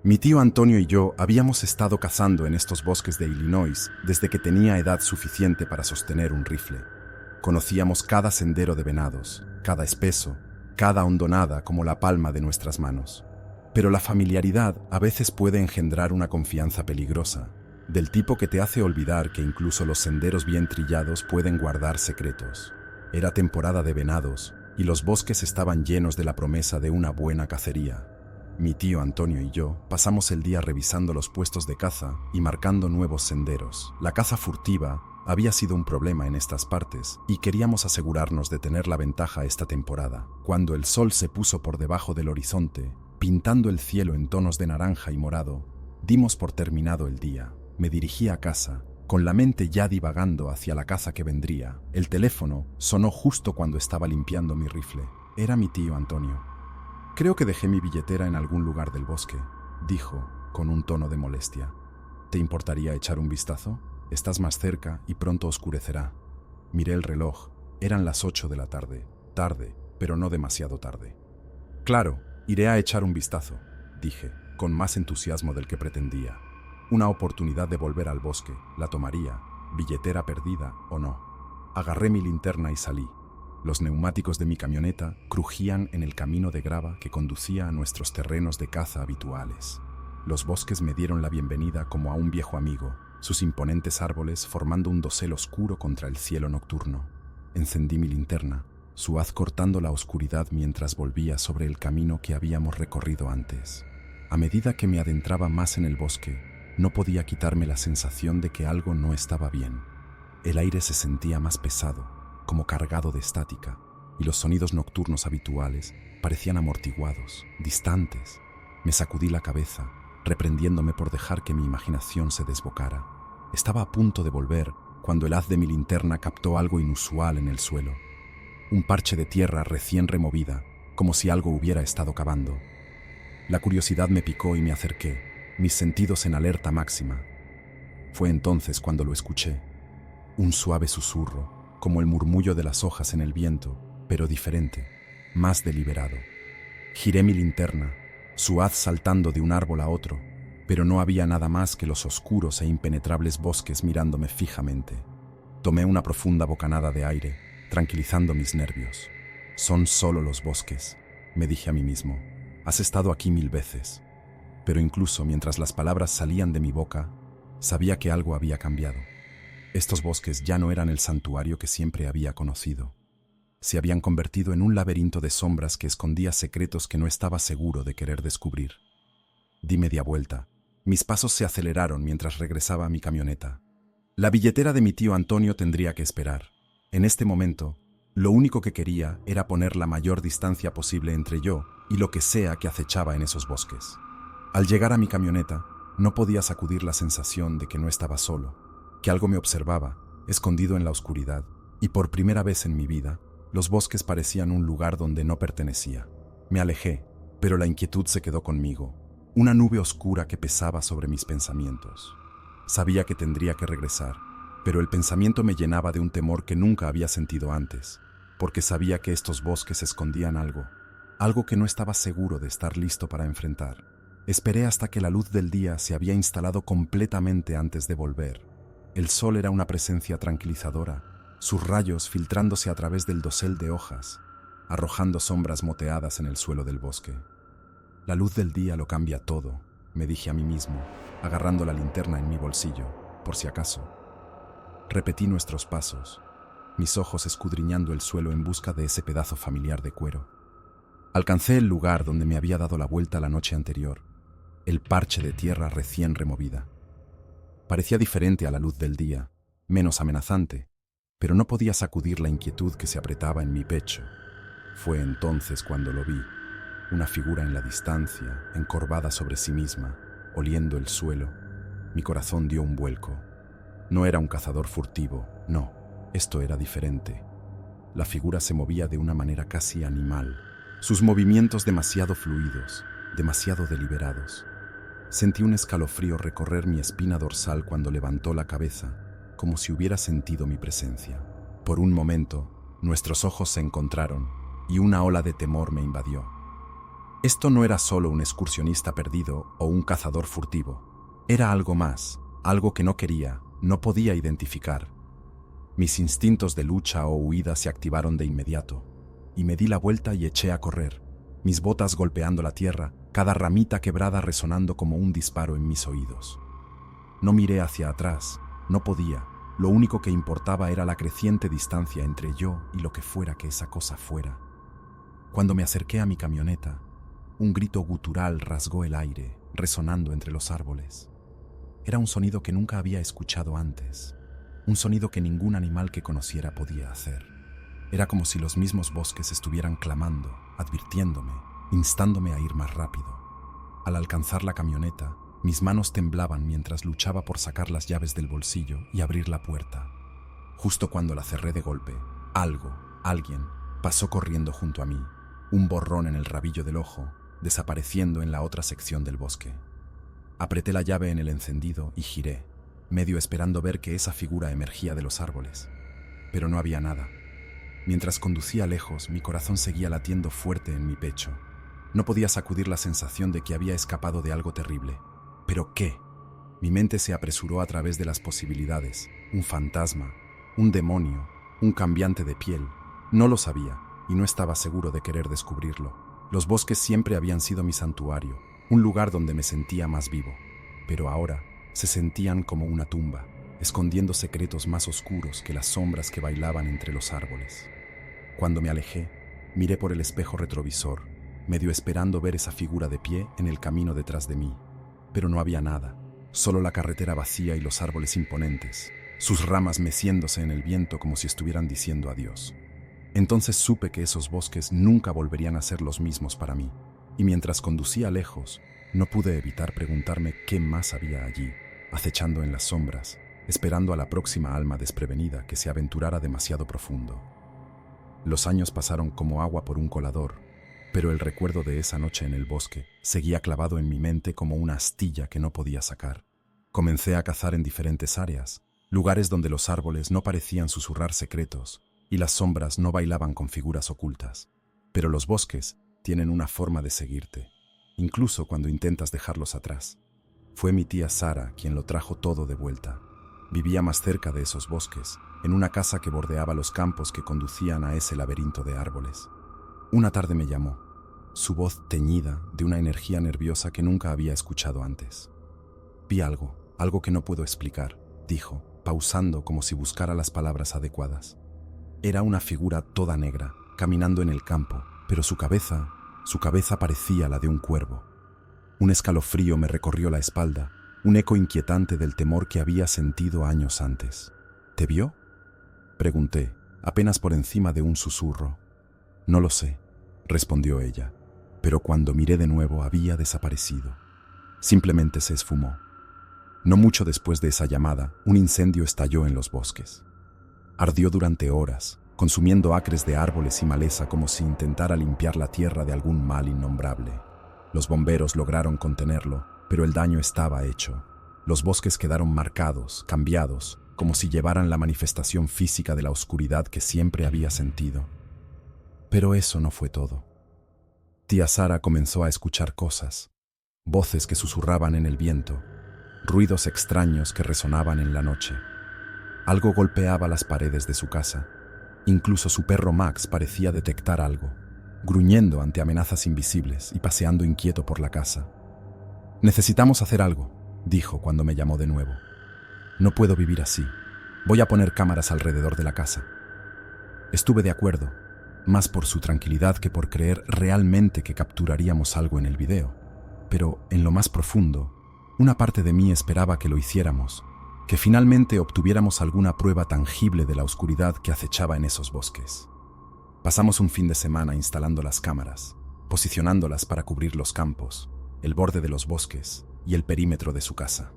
Mi tío Antonio y yo habíamos estado cazando en estos bosques de Illinois desde que tenía edad suficiente para sostener un rifle. Conocíamos cada sendero de venados, cada espeso, cada hondonada como la palma de nuestras manos. Pero la familiaridad a veces puede engendrar una confianza peligrosa, del tipo que te hace olvidar que incluso los senderos bien trillados pueden guardar secretos. Era temporada de venados y los bosques estaban llenos de la promesa de una buena cacería. Mi tío Antonio y yo pasamos el día revisando los puestos de caza y marcando nuevos senderos. La caza furtiva había sido un problema en estas partes y queríamos asegurarnos de tener la ventaja esta temporada. Cuando el sol se puso por debajo del horizonte, pintando el cielo en tonos de naranja y morado, dimos por terminado el día. Me dirigí a casa, con la mente ya divagando hacia la caza que vendría. El teléfono sonó justo cuando estaba limpiando mi rifle. Era mi tío Antonio. «Creo que dejé mi billetera en algún lugar del bosque», dijo, con un tono de molestia. «¿Te importaría echar un vistazo? Estás más cerca y pronto oscurecerá». Miré el reloj. Eran las 8 de la tarde. Tarde, pero no demasiado tarde. «Claro, iré a echar un vistazo», dije, con más entusiasmo del que pretendía. Una oportunidad de volver al bosque, la tomaría, billetera perdida o no. Agarré mi linterna y salí. Los neumáticos de mi camioneta crujían en el camino de grava que conducía a nuestros terrenos de caza habituales. Los bosques me dieron la bienvenida como a un viejo amigo, sus imponentes árboles formando un dosel oscuro contra el cielo nocturno. Encendí mi linterna, su haz cortando la oscuridad mientras volvía sobre el camino que habíamos recorrido antes. A medida que me adentraba más en el bosque, no podía quitarme la sensación de que algo no estaba bien. El aire se sentía más pesado, como cargado de estática, y los sonidos nocturnos habituales parecían amortiguados, distantes. Me sacudí la cabeza, reprendiéndome por dejar que mi imaginación se desbocara. Estaba a punto de volver cuando el haz de mi linterna captó algo inusual en el suelo. Un parche de tierra recién removida, como si algo hubiera estado cavando. La curiosidad me picó y me acerqué, mis sentidos en alerta máxima. Fue entonces cuando lo escuché. Un suave susurro, como el murmullo de las hojas en el viento, pero diferente, más deliberado. Giré mi linterna, su haz saltando de un árbol a otro, pero no había nada más que los oscuros e impenetrables bosques mirándome fijamente. Tomé una profunda bocanada de aire, tranquilizando mis nervios. «Son solo los bosques», me dije a mí mismo. «Has estado aquí 1000 veces». Pero incluso mientras las palabras salían de mi boca, sabía que algo había cambiado. Estos bosques ya no eran el santuario que siempre había conocido. Se habían convertido en un laberinto de sombras que escondía secretos que no estaba seguro de querer descubrir. Di media vuelta. Mis pasos se aceleraron mientras regresaba a mi camioneta. La billetera de mi tío Antonio tendría que esperar. En este momento, lo único que quería era poner la mayor distancia posible entre yo y lo que sea que acechaba en esos bosques. Al llegar a mi camioneta, no podía sacudir la sensación de que no estaba solo, que algo me observaba, escondido en la oscuridad, y por primera vez en mi vida, los bosques parecían un lugar donde no pertenecía. Me alejé, pero la inquietud se quedó conmigo, una nube oscura que pesaba sobre mis pensamientos. Sabía que tendría que regresar, pero el pensamiento me llenaba de un temor que nunca había sentido antes, porque sabía que estos bosques escondían algo que no estaba seguro de estar listo para enfrentar. Esperé hasta que la luz del día se había instalado completamente antes de volver. El sol era una presencia tranquilizadora, sus rayos filtrándose a través del dosel de hojas, arrojando sombras moteadas en el suelo del bosque. La luz del día lo cambia todo, me dije a mí mismo, agarrando la linterna en mi bolsillo, por si acaso. Repetí nuestros pasos, mis ojos escudriñando el suelo en busca de ese pedazo familiar de cuero. Alcancé el lugar donde me había dado la vuelta la noche anterior, el parche de tierra recién removida. Parecía diferente a la luz del día, menos amenazante, pero no podía sacudir la inquietud que se apretaba en mi pecho. Fue entonces cuando lo vi, una figura en la distancia, encorvada sobre sí misma, oliendo el suelo. Mi corazón dio un vuelco. No era un cazador furtivo, no, esto era diferente. La figura se movía de una manera casi animal, sus movimientos demasiado fluidos, demasiado deliberados. Sentí un escalofrío recorrer mi espina dorsal cuando levantó la cabeza, como si hubiera sentido mi presencia. Por un momento, nuestros ojos se encontraron y una ola de temor me invadió. Esto no era solo un excursionista perdido o un cazador furtivo. Era algo más, algo que no quería, no podía identificar. Mis instintos de lucha o huida se activaron de inmediato, y me di la vuelta y eché a correr, mis botas golpeando la tierra, cada ramita quebrada resonando como un disparo en mis oídos. No miré hacia atrás, no podía. Lo único que importaba era la creciente distancia entre yo y lo que fuera que esa cosa fuera. Cuando me acerqué a mi camioneta, un grito gutural rasgó el aire, resonando entre los árboles. Era un sonido que nunca había escuchado antes, un sonido que ningún animal que conociera podía hacer. Era como si los mismos bosques estuvieran clamando, advirtiéndome, instándome a ir más rápido. Al alcanzar la camioneta, mis manos temblaban mientras luchaba por sacar las llaves del bolsillo y abrir la puerta. Justo cuando la cerré de golpe, alguien, pasó corriendo junto a mí, un borrón en el rabillo del ojo, desapareciendo en la otra sección del bosque. Apreté la llave en el encendido y giré, medio esperando ver que esa figura emergía de los árboles. Pero no había nada. Mientras conducía lejos, mi corazón seguía latiendo fuerte en mi pecho. No podía sacudir la sensación de que había escapado de algo terrible. ¿Pero qué? Mi mente se apresuró a través de las posibilidades. Un fantasma, un demonio, un cambiante de piel. No lo sabía, y no estaba seguro de querer descubrirlo. Los bosques siempre habían sido mi santuario, un lugar donde me sentía más vivo. Pero ahora se sentían como una tumba, escondiendo secretos más oscuros que las sombras que bailaban entre los árboles. Cuando me alejé, miré por el espejo retrovisor, medio esperando ver esa figura de pie en el camino detrás de mí. Pero no había nada, solo la carretera vacía y los árboles imponentes, sus ramas meciéndose en el viento como si estuvieran diciendo adiós. Entonces supe que esos bosques nunca volverían a ser los mismos para mí, y mientras conducía lejos, no pude evitar preguntarme qué más había allí, acechando en las sombras, esperando a la próxima alma desprevenida que se aventurara demasiado profundo. Los años pasaron como agua por un colador, pero el recuerdo de esa noche en el bosque seguía clavado en mi mente como una astilla que no podía sacar. Comencé a cazar en diferentes áreas, lugares donde los árboles no parecían susurrar secretos y las sombras no bailaban con figuras ocultas. Pero los bosques tienen una forma de seguirte, incluso cuando intentas dejarlos atrás. Fue mi tía Sara quien lo trajo todo de vuelta. Vivía más cerca de esos bosques, en una casa que bordeaba los campos que conducían a ese laberinto de árboles. Una tarde me llamó, su voz teñida de una energía nerviosa que nunca había escuchado antes. Vi algo que no puedo explicar, dijo, pausando como si buscara las palabras adecuadas. Era una figura toda negra, caminando en el campo, pero su cabeza parecía la de un cuervo. Un escalofrío me recorrió la espalda, un eco inquietante del temor que había sentido años antes. ¿Te vio?, pregunté, apenas por encima de un susurro. No lo sé, respondió ella, pero cuando miré de nuevo había desaparecido. Simplemente se esfumó. No mucho después de esa llamada, un incendio estalló en los bosques. Ardió durante horas, consumiendo acres de árboles y maleza como si intentara limpiar la tierra de algún mal innombrable. Los bomberos lograron contenerlo, pero el daño estaba hecho. Los bosques quedaron marcados, cambiados, como si llevaran la manifestación física de la oscuridad que siempre había sentido. Pero eso no fue todo. Tía Sara comenzó a escuchar cosas, voces que susurraban en el viento, ruidos extraños que resonaban en la noche. Algo golpeaba las paredes de su casa. Incluso su perro Max parecía detectar algo, gruñendo ante amenazas invisibles y paseando inquieto por la casa. «Necesitamos hacer algo», dijo cuando me llamó de nuevo. «No puedo vivir así. Voy a poner cámaras alrededor de la casa». Estuve de acuerdo, más por su tranquilidad que por creer realmente que capturaríamos algo en el video. Pero, en lo más profundo, una parte de mí esperaba que lo hiciéramos, que finalmente obtuviéramos alguna prueba tangible de la oscuridad que acechaba en esos bosques. Pasamos un fin de semana instalando las cámaras, posicionándolas para cubrir los campos, el borde de los bosques y el perímetro de su casa.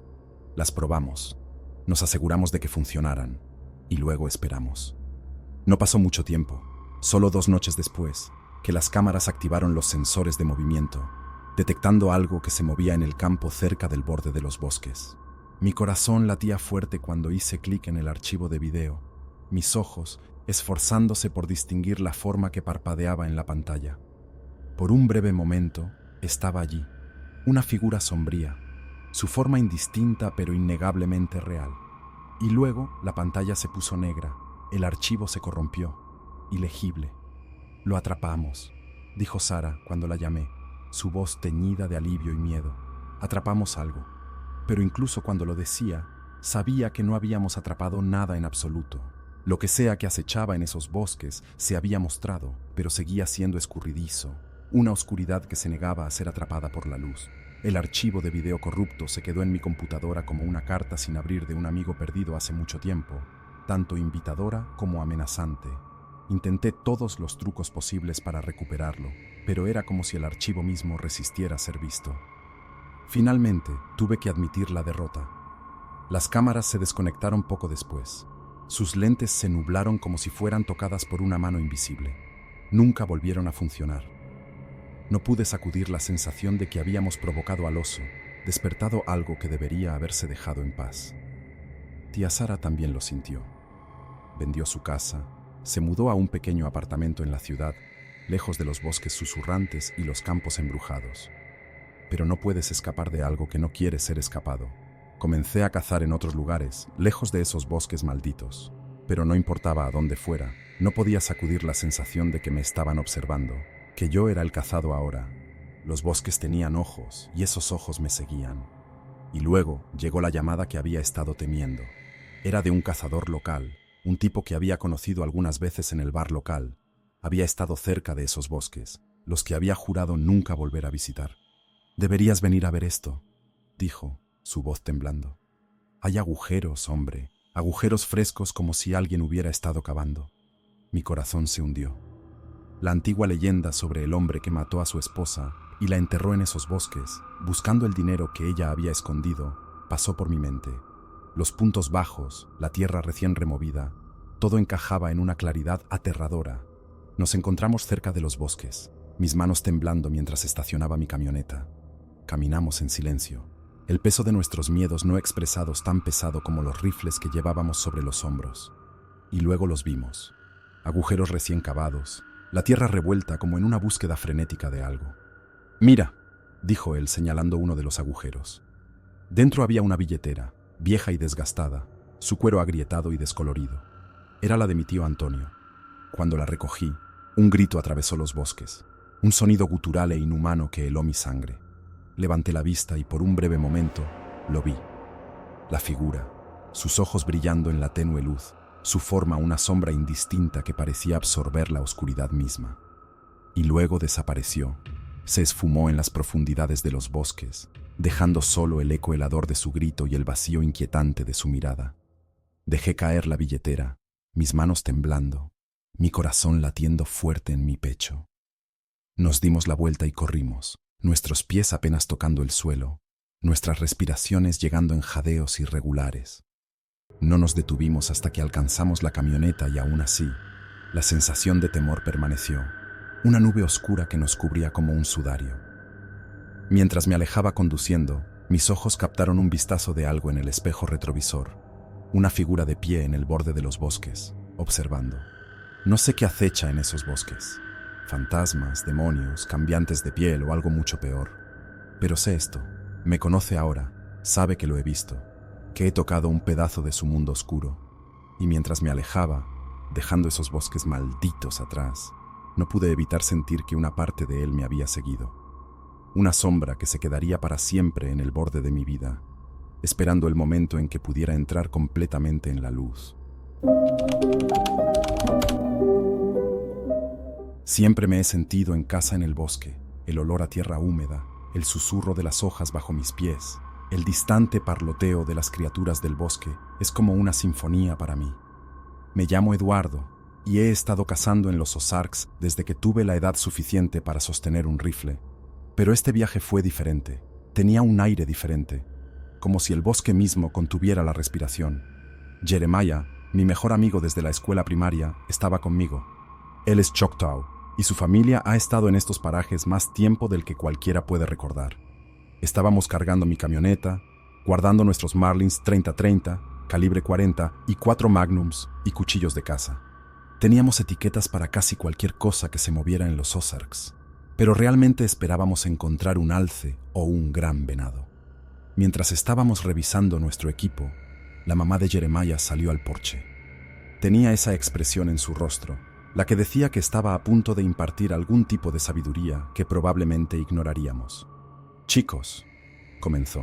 Las probamos, nos aseguramos de que funcionaran, y luego esperamos. No pasó mucho tiempo, solo 2 noches después, que las cámaras activaron los sensores de movimiento, detectando algo que se movía en el campo cerca del borde de los bosques. Mi corazón latía fuerte cuando hice clic en el archivo de video, mis ojos esforzándose por distinguir la forma que parpadeaba en la pantalla. Por un breve momento, estaba allí, una figura sombría, su forma indistinta pero innegablemente real. Y luego la pantalla se puso negra, el archivo se corrompió, ilegible. Lo atrapamos, dijo Sara cuando la llamé, su voz teñida de alivio y miedo. Atrapamos algo, pero incluso cuando lo decía, sabía que no habíamos atrapado nada en absoluto. Lo que sea que acechaba en esos bosques se había mostrado, pero seguía siendo escurridizo, una oscuridad que se negaba a ser atrapada por la luz. El archivo de video corrupto se quedó en mi computadora como una carta sin abrir de un amigo perdido hace mucho tiempo, tanto invitadora como amenazante. Intenté todos los trucos posibles para recuperarlo, pero era como si el archivo mismo resistiera a ser visto. Finalmente, tuve que admitir la derrota. Las cámaras se desconectaron poco después. Sus lentes se nublaron como si fueran tocadas por una mano invisible. Nunca volvieron a funcionar. No pude sacudir la sensación de que habíamos provocado al oso, despertado algo que debería haberse dejado en paz. Tía Sara también lo sintió. Vendió su casa, se mudó a un pequeño apartamento en la ciudad, lejos de los bosques susurrantes y los campos embrujados. Pero no puedes escapar de algo que no quiere ser escapado. Comencé a cazar en otros lugares, lejos de esos bosques malditos. Pero no importaba a dónde fuera, no podía sacudir la sensación de que me estaban observando, que yo era el cazado ahora. Los bosques tenían ojos, y esos ojos me seguían. Y luego llegó la llamada que había estado temiendo. Era de un cazador local, un tipo que había conocido algunas veces en el bar local. Había estado cerca de esos bosques, los que había jurado nunca volver a visitar. «Deberías venir a ver esto», dijo, su voz temblando. «Hay agujeros, hombre, agujeros frescos como si alguien hubiera estado cavando». Mi corazón se hundió. La antigua leyenda sobre el hombre que mató a su esposa y la enterró en esos bosques, buscando el dinero que ella había escondido, pasó por mi mente. Los puntos bajos, la tierra recién removida, todo encajaba en una claridad aterradora. Nos encontramos cerca de los bosques, mis manos temblando mientras estacionaba mi camioneta. Caminamos en silencio, el peso de nuestros miedos no expresados tan pesado como los rifles que llevábamos sobre los hombros. Y luego los vimos. Agujeros recién cavados, la tierra revuelta como en una búsqueda frenética de algo. «Mira», dijo él señalando uno de los agujeros. Dentro había una billetera, vieja y desgastada, su cuero agrietado y descolorido. Era la de mi tío Antonio. Cuando la recogí, un grito atravesó los bosques, un sonido gutural e inhumano que heló mi sangre. Levanté la vista y por un breve momento lo vi. La figura, sus ojos brillando en la tenue luz, su forma una sombra indistinta que parecía absorber la oscuridad misma. Y luego desapareció, se esfumó en las profundidades de los bosques, dejando solo el eco helador de su grito y el vacío inquietante de su mirada. Dejé caer la billetera, mis manos temblando, mi corazón latiendo fuerte en mi pecho. Nos dimos la vuelta y corrimos, nuestros pies apenas tocando el suelo, nuestras respiraciones llegando en jadeos irregulares. No nos detuvimos hasta que alcanzamos la camioneta y aún así, la sensación de temor permaneció, una nube oscura que nos cubría como un sudario. Mientras me alejaba conduciendo, mis ojos captaron un vistazo de algo en el espejo retrovisor, una figura de pie en el borde de los bosques, observando. No sé qué acecha en esos bosques. Fantasmas, demonios, cambiantes de piel o algo mucho peor. Pero sé esto, me conoce ahora, sabe que lo he visto, que he tocado un pedazo de su mundo oscuro. Y mientras me alejaba, dejando esos bosques malditos atrás, no pude evitar sentir que una parte de él me había seguido. Una sombra que se quedaría para siempre en el borde de mi vida, esperando el momento en que pudiera entrar completamente en la luz. Siempre me he sentido en casa en el bosque, el olor a tierra húmeda, el susurro de las hojas bajo mis pies, el distante parloteo de las criaturas del bosque es como una sinfonía para mí. Me llamo Eduardo y he estado cazando en los Ozarks desde que tuve la edad suficiente para sostener un rifle. Pero este viaje fue diferente, tenía un aire diferente, como si el bosque mismo contuviera la respiración. Jeremiah, mi mejor amigo desde la escuela primaria, estaba conmigo. Él es Choctaw, y su familia ha estado en estos parajes más tiempo del que cualquiera puede recordar. Estábamos cargando mi camioneta, guardando nuestros Marlins 30-30, calibre 40 y 4 Magnums y cuchillos de caza. Teníamos etiquetas para casi cualquier cosa que se moviera en los Ozarks. pero realmente esperábamos encontrar un alce o un gran venado. Mientras estábamos revisando nuestro equipo, la mamá de Jeremiah salió al porche. Tenía esa expresión en su rostro, la que decía que estaba a punto de impartir algún tipo de sabiduría que probablemente ignoraríamos. «Chicos», comenzó,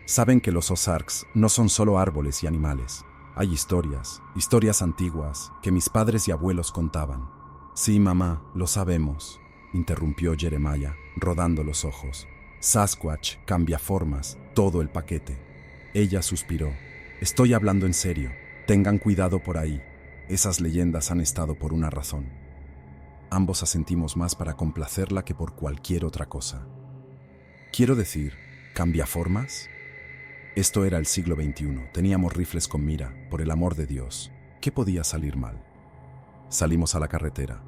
«saben que los Ozarks no son solo árboles y animales. Hay historias antiguas que mis padres y abuelos contaban». «Sí, mamá, lo sabemos», interrumpió Jeremiah, rodando los ojos. «Sasquatch, cambiaformas, todo el paquete». Ella suspiró. «Estoy hablando en serio. Tengan cuidado por ahí. Esas leyendas han estado por una razón». Ambos asentimos más para complacerla que por cualquier otra cosa. «Quiero decir, ¿cambiaformas?» Esto era el siglo XXI. Teníamos rifles con mira, por el amor de Dios. ¿Qué podía salir mal? Salimos a la carretera.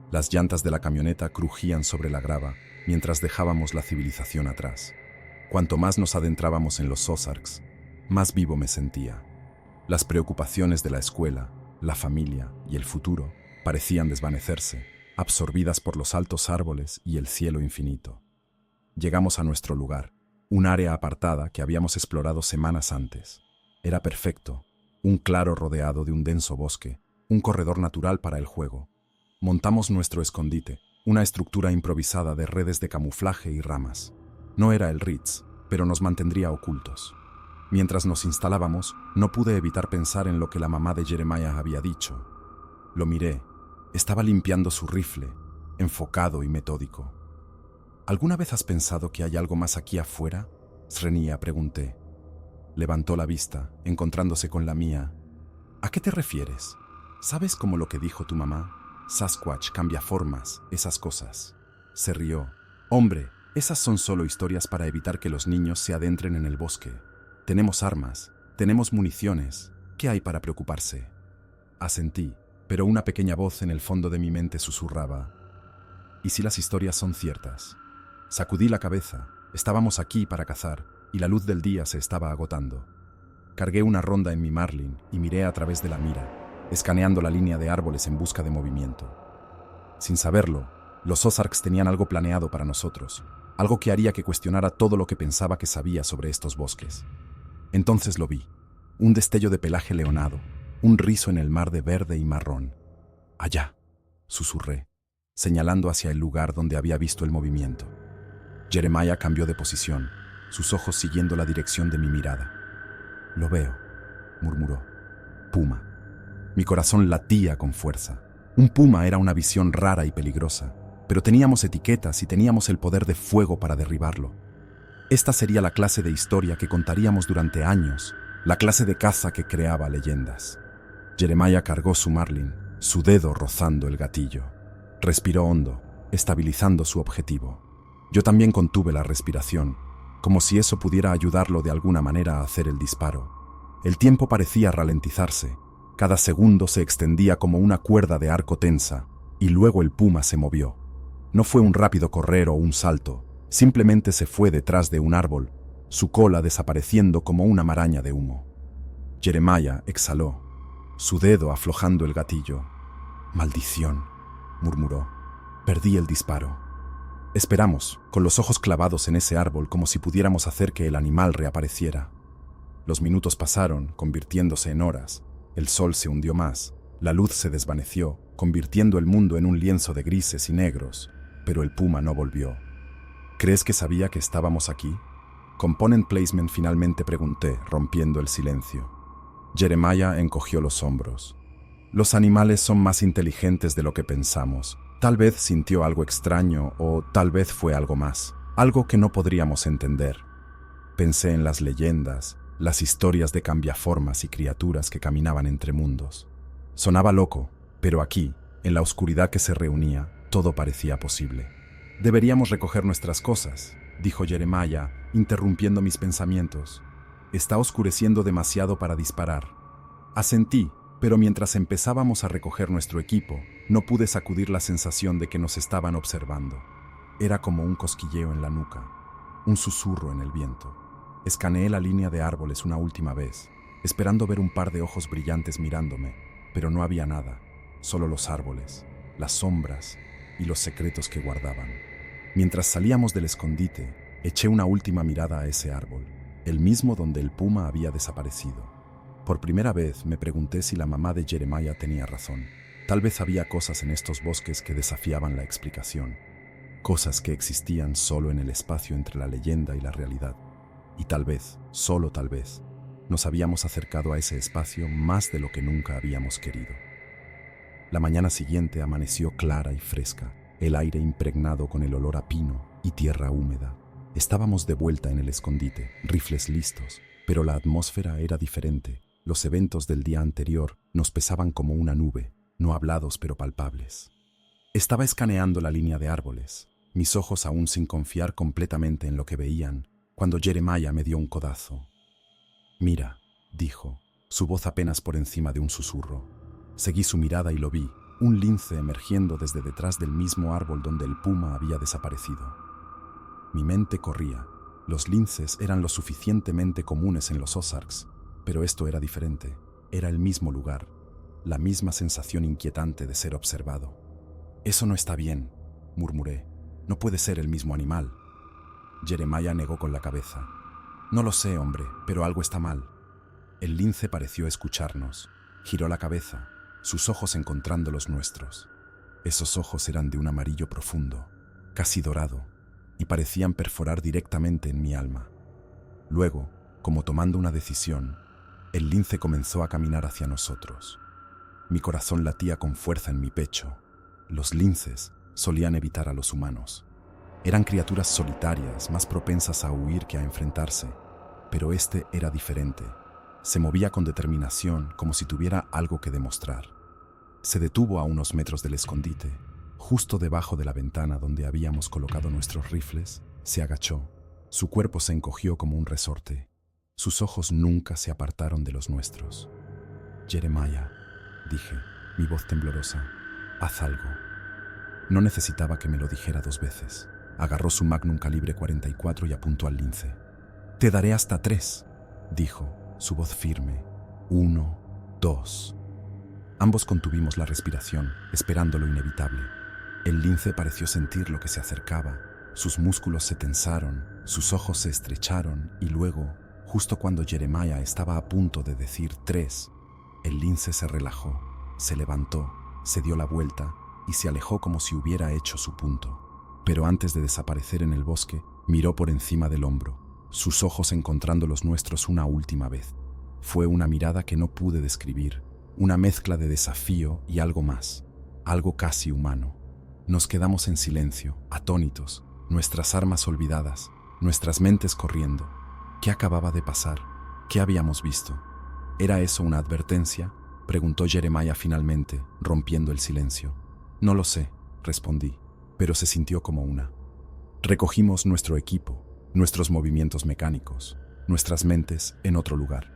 Las llantas de la camioneta crujían sobre la grava mientras dejábamos la civilización atrás. Cuanto más nos adentrábamos en los Ozarks, más vivo me sentía. Las preocupaciones de la escuela, la familia y el futuro parecían desvanecerse, absorbidas por los altos árboles y el cielo infinito. Llegamos a nuestro lugar, un área apartada que habíamos explorado semanas antes. Era perfecto, un claro rodeado de un denso bosque, un corredor natural para el juego. Montamos nuestro escondite, una estructura improvisada de redes de camuflaje y ramas. No era el Ritz, pero nos mantendría ocultos. Mientras nos instalábamos, no pude evitar pensar en lo que la mamá de Jeremiah había dicho. Lo miré. Estaba limpiando su rifle, enfocado y metódico. ¿Alguna vez has pensado que hay algo más aquí afuera?, Srenia pregunté. Levantó la vista, encontrándose con la mía. ¿A qué te refieres? ¿Sabes como lo que dijo tu mamá? Sasquatch, cambiaformas, esas cosas. Se rió. Hombre, esas son solo historias para evitar que los niños se adentren en el bosque. Tenemos armas, tenemos municiones. ¿Qué hay para preocuparse? Asentí, pero una pequeña voz en el fondo de mi mente susurraba. ¿Y si las historias son ciertas? Sacudí la cabeza. Estábamos aquí para cazar, y la luz del día se estaba agotando. Cargué una ronda en mi Marlin y miré a través de la mira, escaneando la línea de árboles en busca de movimiento. Sin saberlo, los Ozarks tenían algo planeado para nosotros, algo que haría que cuestionara todo lo que pensaba que sabía sobre estos bosques. Entonces lo vi, un destello de pelaje leonado, un rizo en el mar de verde y marrón. «Allá», susurré, señalando hacia el lugar donde había visto el movimiento. Jeremiah cambió de posición, sus ojos siguiendo la dirección de mi mirada. «Lo veo», murmuró. «Puma». Mi corazón latía con fuerza. Un puma era una visión rara y peligrosa, pero teníamos etiquetas y teníamos el poder de fuego para derribarlo. Esta sería la clase de historia que contaríamos durante años, la clase de caza que creaba leyendas. Jeremiah cargó su Marlin, su dedo rozando el gatillo. Respiró hondo, estabilizando su objetivo. Yo también contuve la respiración, como si eso pudiera ayudarlo de alguna manera a hacer el disparo. El tiempo parecía ralentizarse. Cada segundo se extendía como una cuerda de arco tensa, y luego el puma se movió. No fue un rápido correr o un salto, simplemente se fue detrás de un árbol, su cola desapareciendo como una maraña de humo. Jeremiah exhaló, su dedo aflojando el gatillo. «Maldición», murmuró. «Perdí el disparo». Esperamos, con los ojos clavados en ese árbol como si pudiéramos hacer que el animal reapareciera. Los minutos pasaron, convirtiéndose en horas. El sol se hundió más, la luz se desvaneció, convirtiendo el mundo en un lienzo de grises y negros, pero el puma no volvió. ¿Crees que sabía que estábamos aquí? Component Placement, finalmente pregunté, rompiendo el silencio. Jeremiah encogió los hombros. Los animales son más inteligentes de lo que pensamos. Tal vez sintió algo extraño o tal vez fue algo más, algo que no podríamos entender. Pensé en las leyendas, las historias de cambiaformas y criaturas que caminaban entre mundos. Sonaba loco, pero aquí, en la oscuridad que se reunía, todo parecía posible. «Deberíamos recoger nuestras cosas», dijo Jeremiah, interrumpiendo mis pensamientos. «Está oscureciendo demasiado para disparar». Asentí, pero mientras empezábamos a recoger nuestro equipo, no pude sacudir la sensación de que nos estaban observando. Era como un cosquilleo en la nuca, un susurro en el viento. Escaneé la línea de árboles una última vez, esperando ver un par de ojos brillantes mirándome, pero no había nada, solo los árboles, las sombras y los secretos que guardaban. Mientras salíamos del escondite, eché una última mirada a ese árbol, el mismo donde el puma había desaparecido. Por primera vez me pregunté si la mamá de Jeremiah tenía razón. Tal vez había cosas en estos bosques que desafiaban la explicación, cosas que existían solo en el espacio entre la leyenda y la realidad. Y tal vez, solo tal vez, nos habíamos acercado a ese espacio más de lo que nunca habíamos querido. La mañana siguiente amaneció clara y fresca, el aire impregnado con el olor a pino y tierra húmeda. Estábamos de vuelta en el escondite, rifles listos, pero la atmósfera era diferente. Los eventos del día anterior nos pesaban como una nube, no hablados pero palpables. Estaba escaneando la línea de árboles, mis ojos aún sin confiar completamente en lo que veían, cuando Jeremiah me dio un codazo. «Mira», dijo, su voz apenas por encima de un susurro. Seguí su mirada y lo vi, un lince emergiendo desde detrás del mismo árbol donde el puma había desaparecido. Mi mente corría. Los linces eran lo suficientemente comunes en los Ozarks, pero esto era diferente. Era el mismo lugar, la misma sensación inquietante de ser observado. «Eso no está bien», murmuré. «No puede ser el mismo animal». Jeremiah negó con la cabeza. «No lo sé, hombre, pero algo está mal». El lince pareció escucharnos. Giró la cabeza, sus ojos encontrando los nuestros. Esos ojos eran de un amarillo profundo, casi dorado, y parecían perforar directamente en mi alma. Luego, como tomando una decisión, el lince comenzó a caminar hacia nosotros. Mi corazón latía con fuerza en mi pecho. Los linces solían evitar a los humanos. Eran criaturas solitarias, más propensas a huir que a enfrentarse, pero este era diferente. Se movía con determinación, como si tuviera algo que demostrar. Se detuvo a unos metros del escondite, justo debajo de la ventana donde habíamos colocado nuestros rifles. Se agachó. Su cuerpo se encogió como un resorte. Sus ojos nunca se apartaron de los nuestros. «Jeremiah», dije, mi voz temblorosa, «haz algo». No necesitaba que me lo dijera 2 veces. Agarró su Magnum calibre 44 y apuntó al lince. «Te daré hasta 3», dijo, su voz firme. 1, 2. Ambos contuvimos la respiración, esperando lo inevitable. El lince pareció sentir lo que se acercaba. Sus músculos se tensaron, sus ojos se estrecharon y luego, justo cuando Jeremiah estaba a punto de decir 3, el lince se relajó, se levantó, se dio la vuelta y se alejó como si hubiera hecho su punto. Pero antes de desaparecer en el bosque, miró por encima del hombro, sus ojos encontrando los nuestros una última vez. Fue una mirada que no pude describir, una mezcla de desafío y algo más, algo casi humano. Nos quedamos en silencio, atónitos, nuestras armas olvidadas, nuestras mentes corriendo. ¿Qué acababa de pasar? ¿Qué habíamos visto? ¿Era eso una advertencia?, preguntó Jeremiah finalmente, rompiendo el silencio. «No lo sé», respondí, pero se sintió como una. Recogimos nuestro equipo, nuestros movimientos mecánicos, nuestras mentes en otro lugar.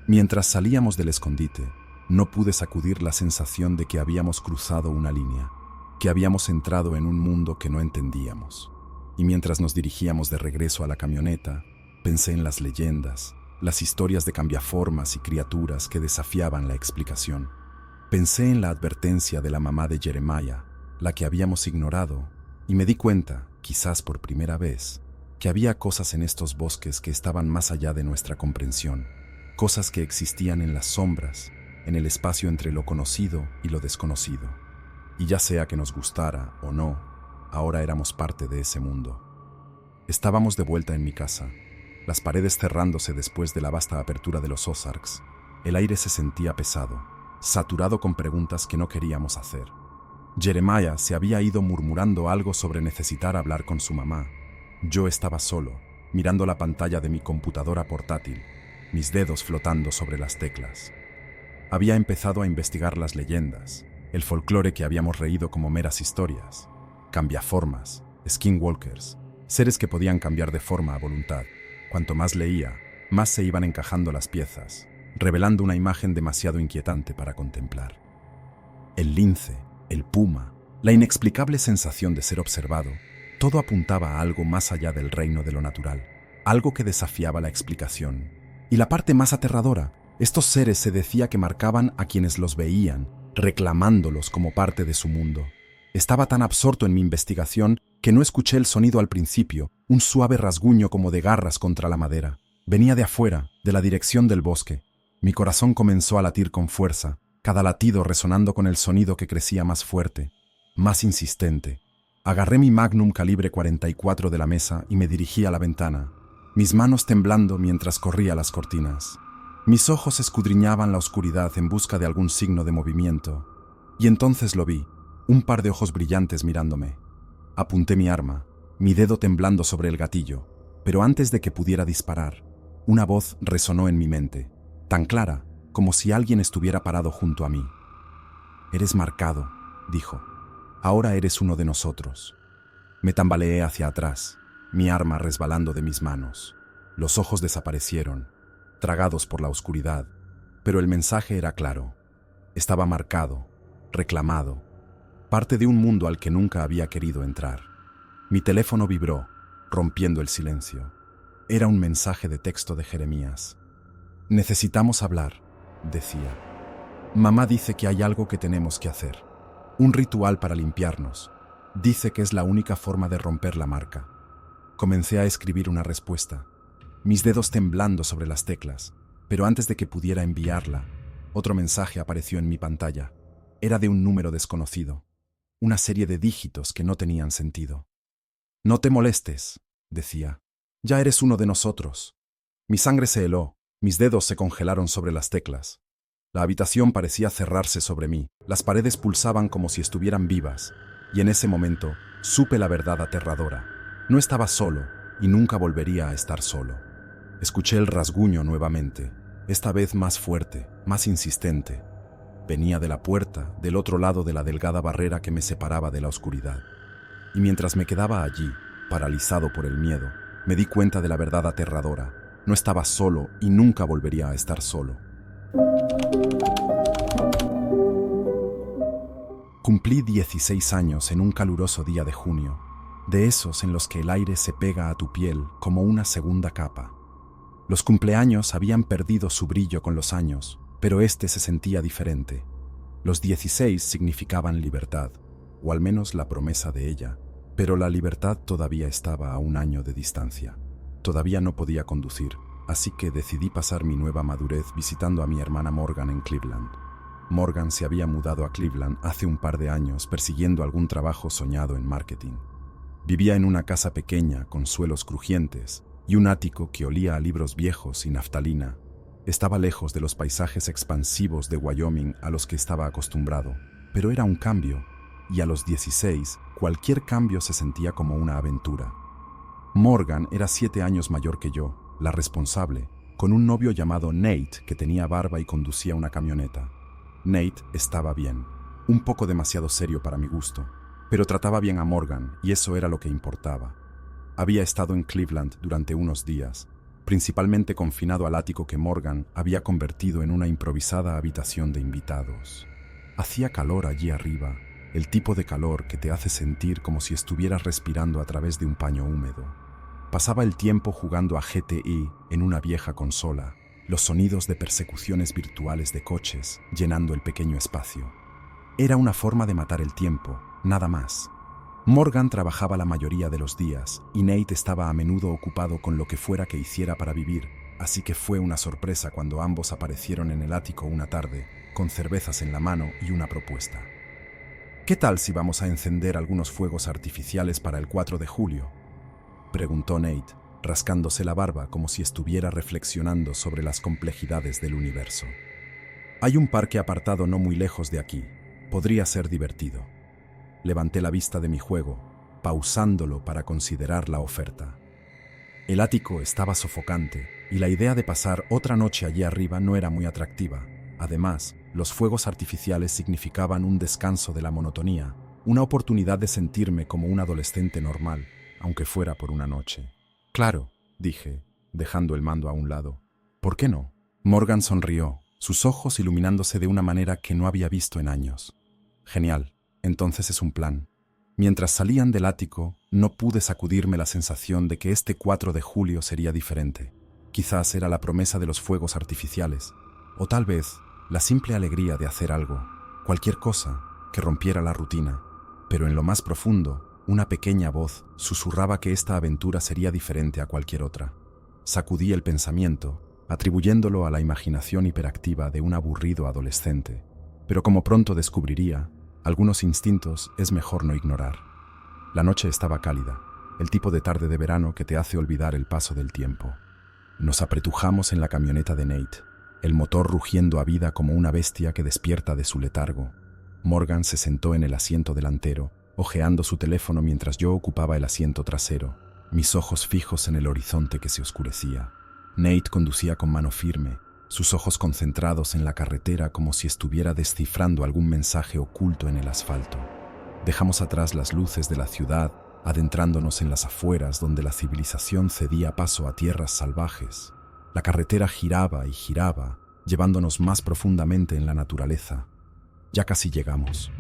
Mientras salíamos del escondite, no pude sacudir la sensación de que habíamos cruzado una línea, que habíamos entrado en un mundo que no entendíamos. Y mientras nos dirigíamos de regreso a la camioneta, pensé en las leyendas, las historias de cambiaformas y criaturas que desafiaban la explicación. Pensé en la advertencia de la mamá de Jeremiah, la que habíamos ignorado, y me di cuenta, quizás por primera vez, que había cosas en estos bosques que estaban más allá de nuestra comprensión, cosas que existían en las sombras, en el espacio entre lo conocido y lo desconocido. Y ya sea que nos gustara o no, ahora éramos parte de ese mundo. Estábamos de vuelta en mi casa, las paredes cerrándose después de la vasta apertura de los Ozarks. El aire se sentía pesado, saturado con preguntas que no queríamos hacer. Jeremiah se había ido murmurando algo sobre necesitar hablar con su mamá. Yo estaba solo, mirando la pantalla de mi computadora portátil, mis dedos flotando sobre las teclas. Había empezado a investigar las leyendas, el folclore que habíamos reído como meras historias, cambiaformas, skinwalkers, seres que podían cambiar de forma a voluntad. Cuanto más leía, más se iban encajando las piezas, revelando una imagen demasiado inquietante para contemplar. El lince, el puma, la inexplicable sensación de ser observado, todo apuntaba a algo más allá del reino de lo natural, algo que desafiaba la explicación. Y la parte más aterradora, estos seres se decía que marcaban a quienes los veían, reclamándolos como parte de su mundo. Estaba tan absorto en mi investigación que no escuché el sonido al principio, un suave rasguño como de garras contra la madera. Venía de afuera, de la dirección del bosque. Mi corazón comenzó a latir con fuerza, cada latido resonando con el sonido que crecía más fuerte, más insistente. Agarré mi Magnum calibre 44 de la mesa y me dirigí a la ventana, mis manos temblando mientras corría las cortinas. Mis ojos escudriñaban la oscuridad en busca de algún signo de movimiento. Y entonces lo vi, un par de ojos brillantes mirándome. Apunté mi arma, mi dedo temblando sobre el gatillo, pero antes de que pudiera disparar, una voz resonó en mi mente, tan clara como si alguien estuviera parado junto a mí. «Eres marcado», dijo. «Ahora eres uno de nosotros». Me tambaleé hacia atrás, mi arma resbalando de mis manos. Los ojos desaparecieron, tragados por la oscuridad, pero el mensaje era claro. Estaba marcado, reclamado, parte de un mundo al que nunca había querido entrar. Mi teléfono vibró, rompiendo el silencio. Era un mensaje de texto de Jeremías. «Necesitamos hablar», decía. «Mamá dice que hay algo que tenemos que hacer. Un ritual para limpiarnos. Dice que es la única forma de romper la marca». Comencé a escribir una respuesta, mis dedos temblando sobre las teclas, pero antes de que pudiera enviarla, otro mensaje apareció en mi pantalla. Era de un número desconocido, una serie de dígitos que no tenían sentido. «No te molestes», decía. «Ya eres uno de nosotros». Mi sangre se heló, mis dedos se congelaron sobre las teclas. La habitación parecía cerrarse sobre mí, las paredes pulsaban como si estuvieran vivas, y en ese momento supe la verdad aterradora. No estaba solo, y nunca volvería a estar solo. Escuché el rasguño nuevamente, esta vez más fuerte, más insistente. Venía de la puerta, del otro lado de la delgada barrera que me separaba de la oscuridad. Y mientras me quedaba allí, paralizado por el miedo, me di cuenta de la verdad aterradora. No estaba solo y nunca volvería a estar solo. Cumplí 16 años en un caluroso día de junio, de esos en los que el aire se pega a tu piel como una segunda capa. Los cumpleaños habían perdido su brillo con los años, pero este se sentía diferente. Los 16 significaban libertad, o al menos la promesa de ella, pero la libertad todavía estaba a un año de distancia. Todavía no podía conducir, así que decidí pasar mi nueva madurez visitando a mi hermana Morgan en Cleveland. Morgan se había mudado a Cleveland hace un par de años persiguiendo algún trabajo soñado en marketing. Vivía en una casa pequeña con suelos crujientes y un ático que olía a libros viejos y naftalina. Estaba lejos de los paisajes expansivos de Wyoming a los que estaba acostumbrado, pero era un cambio, y a los 16 cualquier cambio se sentía como una aventura. Morgan era 7 años mayor que yo, la responsable, con un novio llamado Nate que tenía barba y conducía una camioneta. Nate estaba bien, un poco demasiado serio para mi gusto, pero trataba bien a Morgan y eso era lo que importaba. Había estado en Cleveland durante unos días, principalmente confinado al ático que Morgan había convertido en una improvisada habitación de invitados. Hacía calor allí arriba, el tipo de calor que te hace sentir como si estuvieras respirando a través de un paño húmedo. Pasaba el tiempo jugando a GTI en una vieja consola, los sonidos de persecuciones virtuales de coches llenando el pequeño espacio. Era una forma de matar el tiempo, nada más. Morgan trabajaba la mayoría de los días y Nate estaba a menudo ocupado con lo que fuera que hiciera para vivir, así que fue una sorpresa cuando ambos aparecieron en el ático una tarde, con cervezas en la mano y una propuesta. «¿Qué tal si vamos a encender algunos fuegos artificiales para el 4 de julio?» preguntó Nate, rascándose la barba como si estuviera reflexionando sobre las complejidades del universo. «Hay un parque apartado no muy lejos de aquí. Podría ser divertido». Levanté la vista de mi juego, pausándolo para considerar la oferta. El ático estaba sofocante y la idea de pasar otra noche allí arriba no era muy atractiva. Además, los fuegos artificiales significaban un descanso de la monotonía, una oportunidad de sentirme como un adolescente normal, aunque fuera por una noche. «Claro», dije, dejando el mando a un lado. «¿Por qué no?» Morgan sonrió, sus ojos iluminándose de una manera que no había visto en años. «Genial, entonces es un plan». Mientras salían del ático, no pude sacudirme la sensación de que este 4 de julio sería diferente. Quizás era la promesa de los fuegos artificiales, o tal vez la simple alegría de hacer algo, cualquier cosa, que rompiera la rutina. Pero en lo más profundo, Una pequeña voz susurraba que esta aventura sería diferente a cualquier otra. Sacudí el pensamiento, atribuyéndolo a la imaginación hiperactiva de un aburrido adolescente, pero como pronto descubriría, algunos instintos es mejor no ignorar. La noche estaba cálida, el tipo de tarde de verano que te hace olvidar el paso del tiempo. Nos apretujamos en la camioneta de Nate, el motor rugiendo a vida como una bestia que despierta de su letargo. Morgan se sentó en el asiento delantero, hojeando su teléfono mientras yo ocupaba el asiento trasero, mis ojos fijos en el horizonte que se oscurecía. Nate conducía con mano firme, sus ojos concentrados en la carretera como si estuviera descifrando algún mensaje oculto en el asfalto. Dejamos atrás las luces de la ciudad, adentrándonos en las afueras donde la civilización cedía paso a tierras salvajes. La carretera giraba y giraba, llevándonos más profundamente en la naturaleza. «Ya casi llegamos»,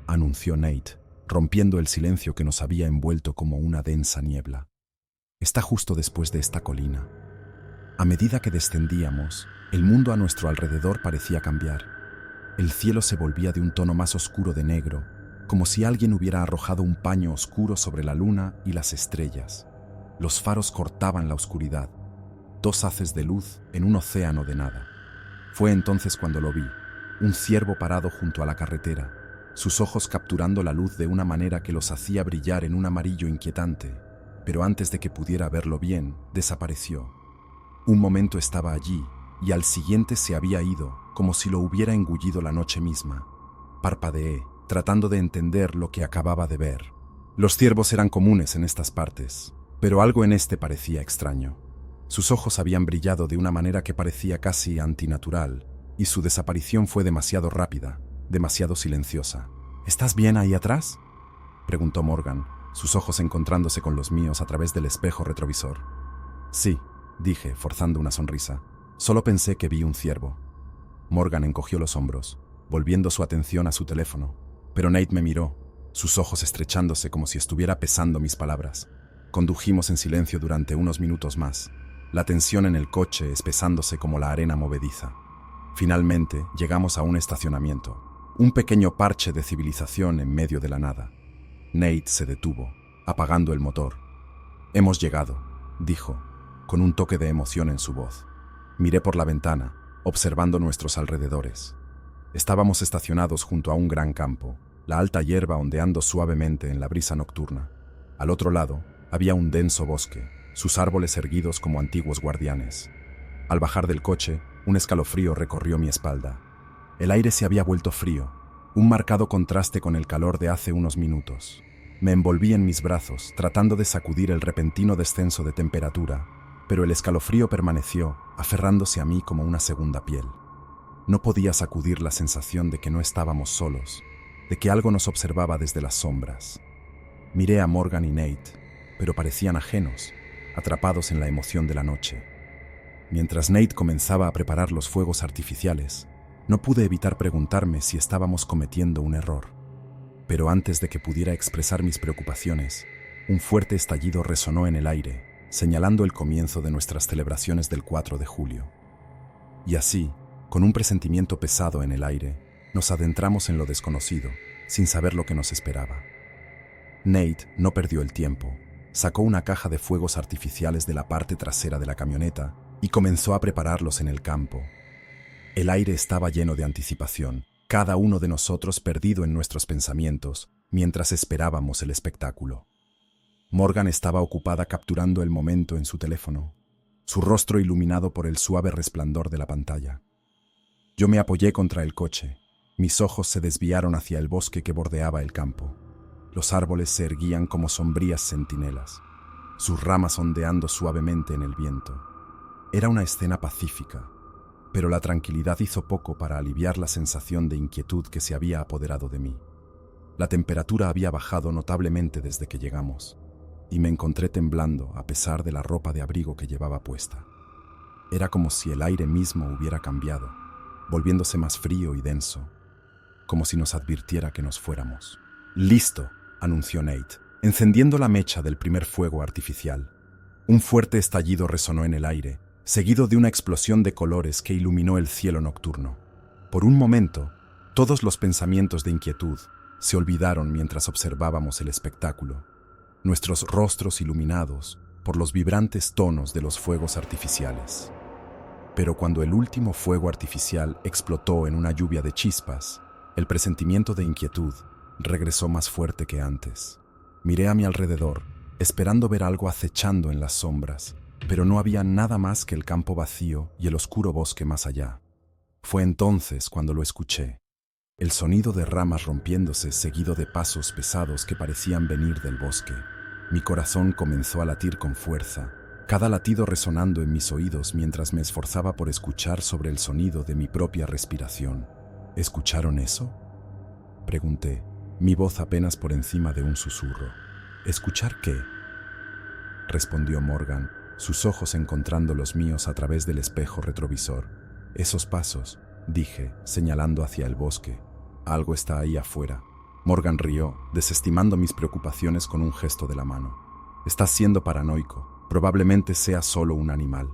anunció Nate, rompiendo el silencio que nos había envuelto como una densa niebla. «Está justo después de esta colina». A medida que descendíamos, el mundo a nuestro alrededor parecía cambiar. El cielo se volvía de un tono más oscuro de negro, como si alguien hubiera arrojado un paño oscuro sobre la luna y las estrellas. Los faros cortaban la oscuridad, 2 haces de luz en un océano de nada. Fue entonces cuando lo vi, un ciervo parado junto a la carretera, sus ojos capturando la luz de una manera que los hacía brillar en un amarillo inquietante, pero antes de que pudiera verlo bien, desapareció. Un momento estaba allí, y al siguiente se había ido, como si lo hubiera engullido la noche misma. Parpadeé, tratando de entender lo que acababa de ver. Los ciervos eran comunes en estas partes, pero algo en este parecía extraño. Sus ojos habían brillado de una manera que parecía casi antinatural, y su desaparición fue demasiado rápida, demasiado silenciosa. «¿Estás bien ahí atrás?», preguntó Morgan, sus ojos encontrándose con los míos a través del espejo retrovisor. «Sí», dije, forzando una sonrisa. «Solo pensé que vi un ciervo». Morgan encogió los hombros, volviendo su atención a su teléfono, pero Nate me miró, sus ojos estrechándose como si estuviera pesando mis palabras. Condujimos en silencio durante unos minutos más, la tensión en el coche espesándose como la arena movediza. Finalmente llegamos a un estacionamiento, un pequeño parche de civilización en medio de la nada. Nate se detuvo, apagando el motor. «Hemos llegado», dijo, con un toque de emoción en su voz. Miré por la ventana, observando nuestros alrededores. Estábamos estacionados junto a un gran campo, la alta hierba ondeando suavemente en la brisa nocturna. Al otro lado había un denso bosque, sus árboles erguidos como antiguos guardianes. Al bajar del coche, un escalofrío recorrió mi espalda. El aire se había vuelto frío, un marcado contraste con el calor de hace unos minutos. Me envolví en mis brazos, tratando de sacudir el repentino descenso de temperatura, pero el escalofrío permaneció, aferrándose a mí como una segunda piel. No podía sacudir la sensación de que no estábamos solos, de que algo nos observaba desde las sombras. Miré a Morgan y Nate, pero parecían ajenos, atrapados en la emoción de la noche. Mientras Nate comenzaba a preparar los fuegos artificiales, no pude evitar preguntarme si estábamos cometiendo un error. Pero antes de que pudiera expresar mis preocupaciones, un fuerte estallido resonó en el aire, señalando el comienzo de nuestras celebraciones del 4 de julio. Y así, con un presentimiento pesado en el aire, nos adentramos en lo desconocido, sin saber lo que nos esperaba. Nate no perdió el tiempo. Sacó una caja de fuegos artificiales de la parte trasera de la camioneta y comenzó a prepararlos en el campo. El aire estaba lleno de anticipación, cada uno de nosotros perdido en nuestros pensamientos, mientras esperábamos el espectáculo. Morgan estaba ocupada capturando el momento en su teléfono, su rostro iluminado por el suave resplandor de la pantalla. Yo me apoyé contra el coche, mis ojos se desviaron hacia el bosque que bordeaba el campo. Los árboles se erguían como sombrías centinelas, sus ramas ondeando suavemente en el viento. Era una escena pacífica, pero la tranquilidad hizo poco para aliviar la sensación de inquietud que se había apoderado de mí. La temperatura había bajado notablemente desde que llegamos, y me encontré temblando a pesar de la ropa de abrigo que llevaba puesta. Era como si el aire mismo hubiera cambiado, volviéndose más frío y denso, como si nos advirtiera que nos fuéramos. «Listo», anunció Nate, encendiendo la mecha del primer fuego artificial. Un fuerte estallido resonó en el aire, seguido de una explosión de colores que iluminó el cielo nocturno. Por un momento, todos los pensamientos de inquietud se olvidaron mientras observábamos el espectáculo. nuestros rostros iluminados por los vibrantes tonos de los fuegos artificiales. Pero cuando el último fuego artificial explotó en una lluvia de chispas, el presentimiento de inquietud regresó más fuerte que antes. Miré a mi alrededor, esperando ver algo acechando en las sombras, pero no había nada más que el campo vacío y el oscuro bosque más allá. Fue entonces cuando lo escuché. El sonido de ramas rompiéndose seguido de pasos pesados que parecían venir del bosque. Mi corazón comenzó a latir con fuerza, cada latido resonando en mis oídos mientras me esforzaba por escuchar sobre el sonido de mi propia respiración. ¿Escucharon eso?, pregunté, mi voz apenas por encima de un susurro. ¿Escuchar qué?, respondió Morgan, sus ojos encontrando los míos a través del espejo retrovisor. Esos pasos, dije, señalando hacia el bosque. Algo está ahí afuera. Morgan rió, desestimando mis preocupaciones con un gesto de la mano. Estás siendo paranoico. Probablemente sea solo un animal.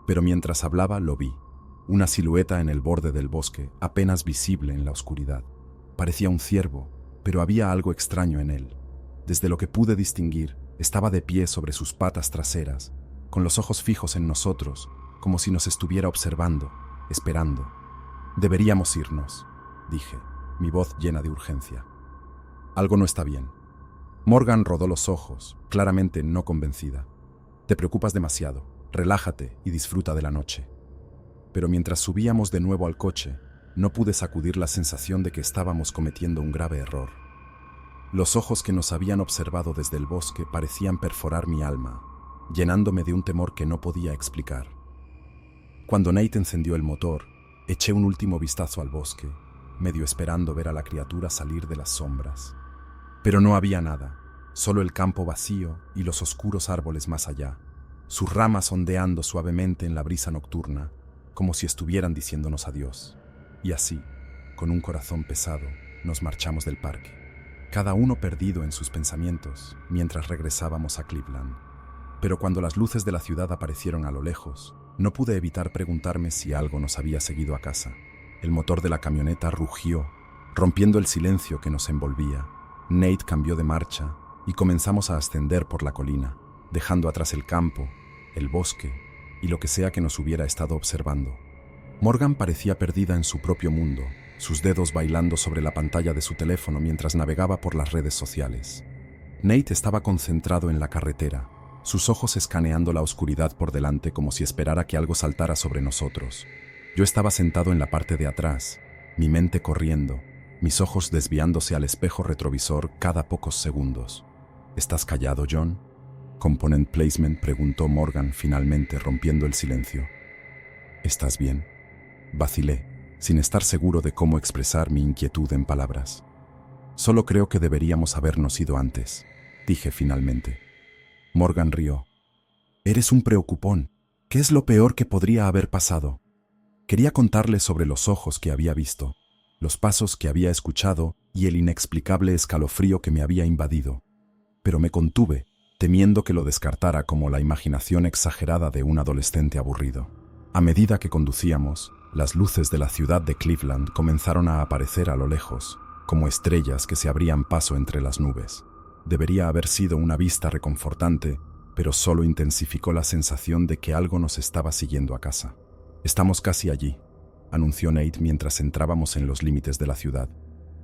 Pero mientras hablaba lo vi. Una silueta en el borde del bosque, apenas visible en la oscuridad. Parecía un ciervo, pero había algo extraño en él. Desde lo que pude distinguir, estaba de pie sobre sus patas traseras, con los ojos fijos en nosotros, como si nos estuviera observando, esperando. Deberíamos irnos, dije, mi voz llena de urgencia. Algo no está bien. Morgan rodó los ojos, claramente no convencida. Te preocupas demasiado. Relájate y disfruta de la noche. Pero mientras subíamos de nuevo al coche, no pude sacudir la sensación de que estábamos cometiendo un grave error. Los ojos que nos habían observado desde el bosque parecían perforar mi alma, llenándome de un temor que no podía explicar. Cuando Nate encendió el motor, eché un último vistazo al bosque, medio esperando ver a la criatura salir de las sombras. Pero no había nada, solo el campo vacío y los oscuros árboles más allá, sus ramas ondeando suavemente en la brisa nocturna, como si estuvieran diciéndonos adiós. Y así, con un corazón pesado, nos marchamos del parque, cada uno perdido en sus pensamientos, mientras regresábamos a Cleveland. Pero cuando las luces de la ciudad aparecieron a lo lejos, no pude evitar preguntarme si algo nos había seguido a casa. El motor de la camioneta rugió, rompiendo el silencio que nos envolvía. Nate cambió de marcha y comenzamos a ascender por la colina, dejando atrás el campo, el bosque y lo que sea que nos hubiera estado observando. Morgan parecía perdida en su propio mundo, sus dedos bailando sobre la pantalla de su teléfono mientras navegaba por las redes sociales. Nate estaba concentrado en la carretera, sus ojos escaneando la oscuridad por delante como si esperara que algo saltara sobre nosotros. Yo estaba sentado en la parte de atrás, mi mente corriendo, mis ojos desviándose al espejo retrovisor cada pocos segundos. ¿Estás callado, John?, Component Placement preguntó Morgan, finalmente rompiendo el silencio. ¿Estás bien?, vacilé, sin estar seguro de cómo expresar mi inquietud en palabras. Solo creo que deberíamos habernos ido antes, dije finalmente. Morgan rió. Eres un preocupón. ¿Qué es lo peor que podría haber pasado? Quería contarle sobre los ojos que había visto, los pasos que había escuchado y el inexplicable escalofrío que me había invadido. Pero me contuve, temiendo que lo descartara como la imaginación exagerada de un adolescente aburrido. A medida que conducíamos, las luces de la ciudad de Cleveland comenzaron a aparecer a lo lejos, como estrellas que se abrían paso entre las nubes. Debería haber sido una vista reconfortante, pero solo intensificó la sensación de que algo nos estaba siguiendo a casa. Estamos casi allí, anunció Nate mientras entrábamos en los límites de la ciudad.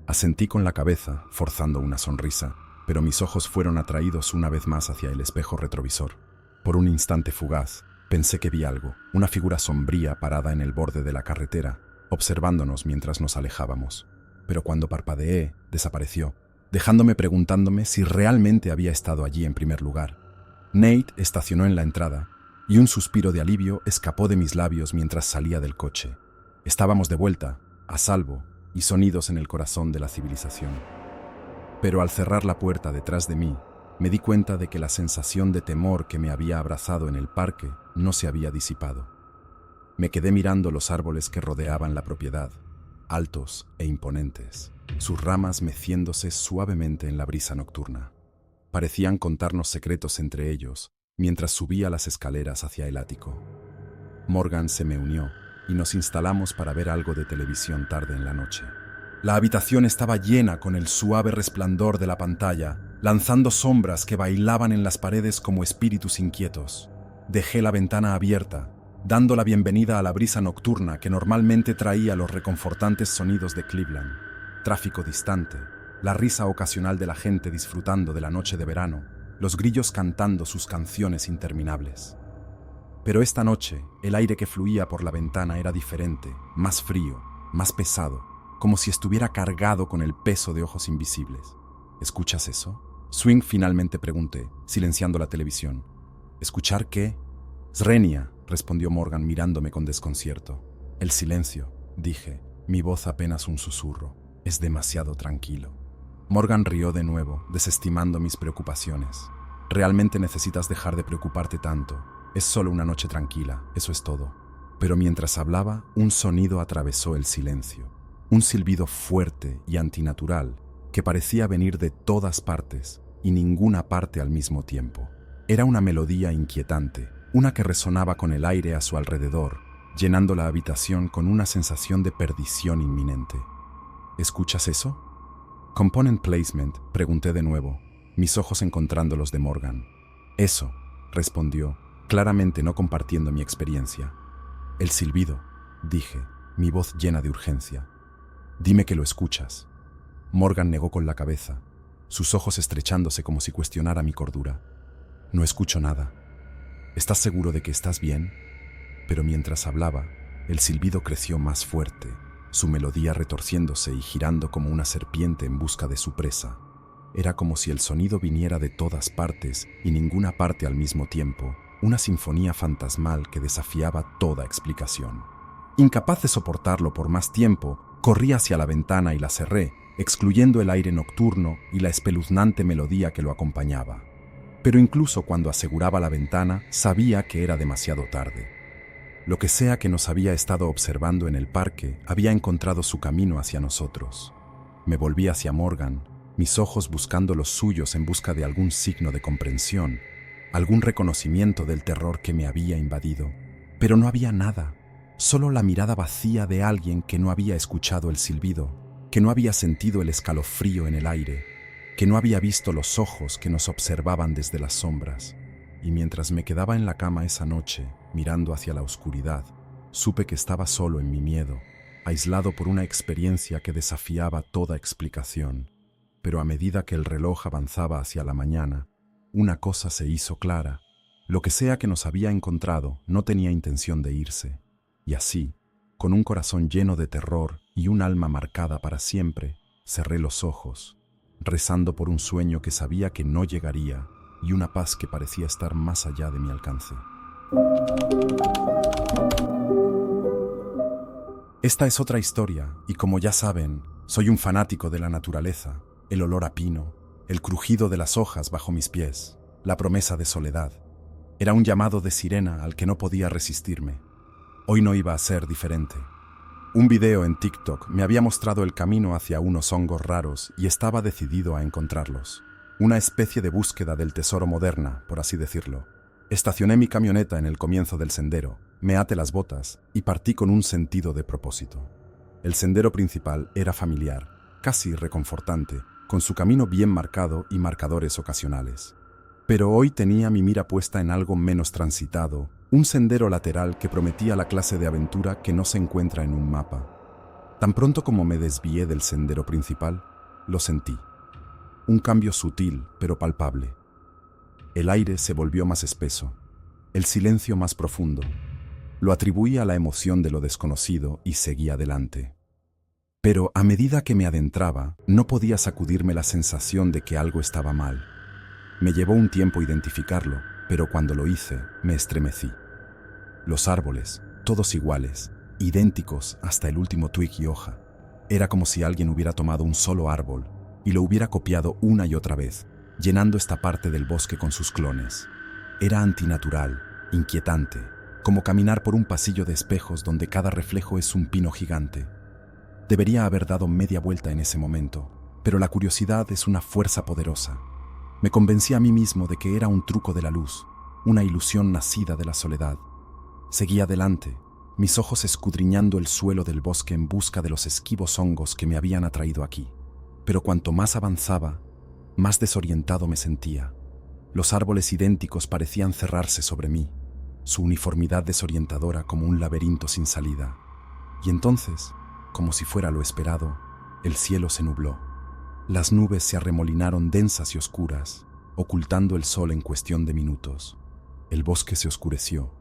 Asentí con la cabeza, forzando una sonrisa, pero mis ojos fueron atraídos una vez más hacia el espejo retrovisor. Por un instante fugaz, pensé que vi algo, una figura sombría parada en el borde de la carretera, observándonos mientras nos alejábamos. Pero cuando parpadeé, desapareció, dejándome preguntándome si realmente había estado allí en primer lugar. Nate estacionó en la entrada, y un suspiro de alivio escapó de mis labios mientras salía del coche. Estábamos de vuelta, a salvo, y sonidos en el corazón de la civilización. Pero al cerrar la puerta detrás de mí, me di cuenta de que la sensación de temor que me había abrazado en el parque no se había disipado. Me quedé mirando los árboles que rodeaban la propiedad, altos e imponentes, sus ramas meciéndose suavemente en la brisa nocturna. Parecían contarnos secretos entre ellos, mientras subía las escaleras hacia el ático. Morgan se me unió y nos instalamos para ver algo de televisión tarde en la noche. La habitación estaba llena con el suave resplandor de la pantalla, lanzando sombras que bailaban en las paredes como espíritus inquietos. Dejé la ventana abierta, dando la bienvenida a la brisa nocturna que normalmente traía los reconfortantes sonidos de Cleveland. Tráfico distante, la risa ocasional de la gente disfrutando de la noche de verano, los grillos cantando sus canciones interminables. Pero esta noche, el aire que fluía por la ventana era diferente, más frío, más pesado, como si estuviera cargado con el peso de ojos invisibles. ¿Escuchas eso? Swing, finalmente pregunté, silenciando la televisión. ¿Escuchar qué? Srenia, respondió Morgan mirándome con desconcierto. El silencio, dije, mi voz apenas un susurro. Es demasiado tranquilo. Morgan rió de nuevo, desestimando mis preocupaciones. Realmente necesitas dejar de preocuparte tanto. Es solo una noche tranquila, eso es todo. Pero mientras hablaba, un sonido atravesó el silencio. Un silbido fuerte y antinatural que parecía venir de todas partes y ninguna parte al mismo tiempo. Era una melodía inquietante, una que resonaba con el aire a su alrededor, llenando la habitación con una sensación de perdición inminente. ¿Escuchas eso? Component placement, pregunté de nuevo, mis ojos encontrando los de Morgan. Eso, respondió, claramente no compartiendo mi experiencia. El silbido, dije, mi voz llena de urgencia. Dime que lo escuchas. Morgan negó con la cabeza, sus ojos estrechándose como si cuestionara mi cordura. No escucho nada. ¿Estás seguro de que estás bien? Pero mientras hablaba, el silbido creció más fuerte, su melodía retorciéndose y girando como una serpiente en busca de su presa. Era como si el sonido viniera de todas partes y ninguna parte al mismo tiempo, una sinfonía fantasmal que desafiaba toda explicación. Incapaz de soportarlo por más tiempo, corrí hacia la ventana y la cerré, excluyendo el aire nocturno y la espeluznante melodía que lo acompañaba. Pero incluso cuando aseguraba la ventana, sabía que era demasiado tarde. Lo que sea que nos había estado observando en el parque había encontrado su camino hacia nosotros. Me volví hacia Morgan, mis ojos buscando los suyos en busca de algún signo de comprensión, algún reconocimiento del terror que me había invadido. Pero no había nada, solo la mirada vacía de alguien que no había escuchado el silbido, que no había sentido el escalofrío en el aire, que no había visto los ojos que nos observaban desde las sombras. Y mientras me quedaba en la cama esa noche, mirando hacia la oscuridad, supe que estaba solo en mi miedo, aislado por una experiencia que desafiaba toda explicación. Pero a medida que el reloj avanzaba hacia la mañana, una cosa se hizo clara. Lo que sea que nos había encontrado no tenía intención de irse. Y así, con un corazón lleno de terror y un alma marcada para siempre, cerré los ojos, rezando por un sueño que sabía que no llegaría y una paz que parecía estar más allá de mi alcance. Esta es otra historia, y como ya saben, soy un fanático de la naturaleza, el olor a pino, el crujido de las hojas bajo mis pies, la promesa de soledad. Era un llamado de sirena al que no podía resistirme. Hoy no iba a ser diferente. Un video en TikTok me había mostrado el camino hacia unos hongos raros y estaba decidido a encontrarlos. Una especie de búsqueda del tesoro moderna, por así decirlo. Estacioné mi camioneta en el comienzo del sendero, me até las botas y partí con un sentido de propósito. El sendero principal era familiar, casi reconfortante, con su camino bien marcado y marcadores ocasionales. Pero hoy tenía mi mira puesta en algo menos transitado, un sendero lateral que prometía la clase de aventura que no se encuentra en un mapa. Tan pronto como me desvié del sendero principal, lo sentí. Un cambio sutil, pero palpable. El aire se volvió más espeso, el silencio más profundo. Lo atribuí a la emoción de lo desconocido y seguí adelante. Pero a medida que me adentraba, no podía sacudirme la sensación de que algo estaba mal. Me llevó un tiempo identificarlo, pero cuando lo hice, me estremecí. Los árboles, todos iguales, idénticos hasta el último twig y hoja. Era como si alguien hubiera tomado un solo árbol y lo hubiera copiado una y otra vez, llenando esta parte del bosque con sus clones. Era antinatural, inquietante, como caminar por un pasillo de espejos donde cada reflejo es un pino gigante. Debería haber dado media vuelta en ese momento, pero la curiosidad es una fuerza poderosa. Me convencí a mí mismo de que era un truco de la luz, una ilusión nacida de la soledad. Seguí adelante, mis ojos escudriñando el suelo del bosque en busca de los esquivos hongos que me habían atraído aquí. Pero cuanto más avanzaba, más desorientado me sentía. Los árboles idénticos parecían cerrarse sobre mí, su uniformidad desorientadora como un laberinto sin salida. Y entonces, como si fuera lo esperado, el cielo se nubló. Las nubes se arremolinaron densas y oscuras, ocultando el sol en cuestión de minutos. El bosque se oscureció.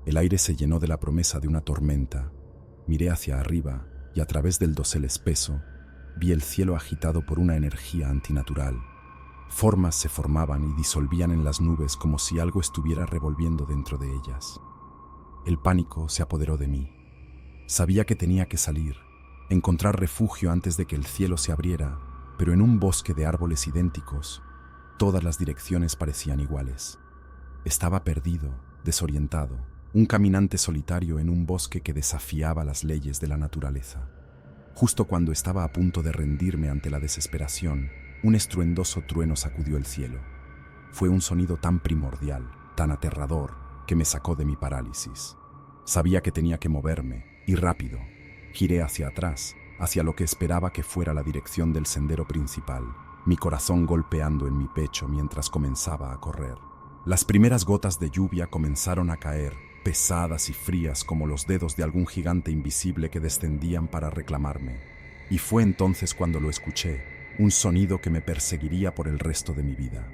El aire se llenó de la promesa de una tormenta. Miré hacia arriba y a través del dosel espeso vi el cielo agitado por una energía antinatural. Formas se formaban y disolvían en las nubes como si algo estuviera revolviendo dentro de ellas. El pánico se apoderó de mí. Sabía que tenía que salir, encontrar refugio antes de que el cielo se abriera, pero en un bosque de árboles idénticos, todas las direcciones parecían iguales. Estaba perdido, desorientado, un caminante solitario en un bosque que desafiaba las leyes de la naturaleza. Justo cuando estaba a punto de rendirme ante la desesperación, un estruendoso trueno sacudió el cielo. Fue un sonido tan primordial, tan aterrador, que me sacó de mi parálisis. Sabía que tenía que moverme, y rápido. Giré hacia atrás, hacia lo que esperaba que fuera la dirección del sendero principal, mi corazón golpeando en mi pecho mientras comenzaba a correr. Las primeras gotas de lluvia comenzaron a caer, pesadas y frías como los dedos de algún gigante invisible que descendían para reclamarme. Y fue entonces cuando lo escuché, un sonido que me perseguiría por el resto de mi vida.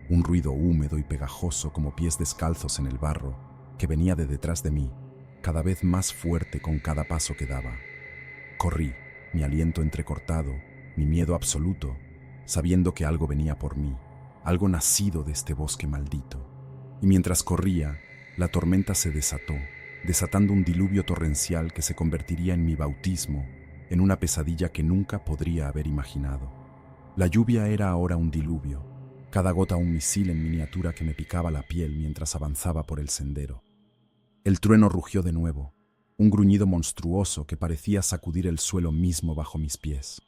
Un ruido húmedo y pegajoso como pies descalzos en el barro, que venía de detrás de mí, cada vez más fuerte con cada paso que daba. Corrí, mi aliento entrecortado, mi miedo absoluto, sabiendo que algo venía por mí, algo nacido de este bosque maldito. Y mientras corría, la tormenta se desató, desatando un diluvio torrencial que se convertiría en mi bautismo, en una pesadilla que nunca podría haber imaginado. La lluvia era ahora un diluvio, cada gota un misil en miniatura que me picaba la piel mientras avanzaba por el sendero. El trueno rugió de nuevo, un gruñido monstruoso que parecía sacudir el suelo mismo bajo mis pies.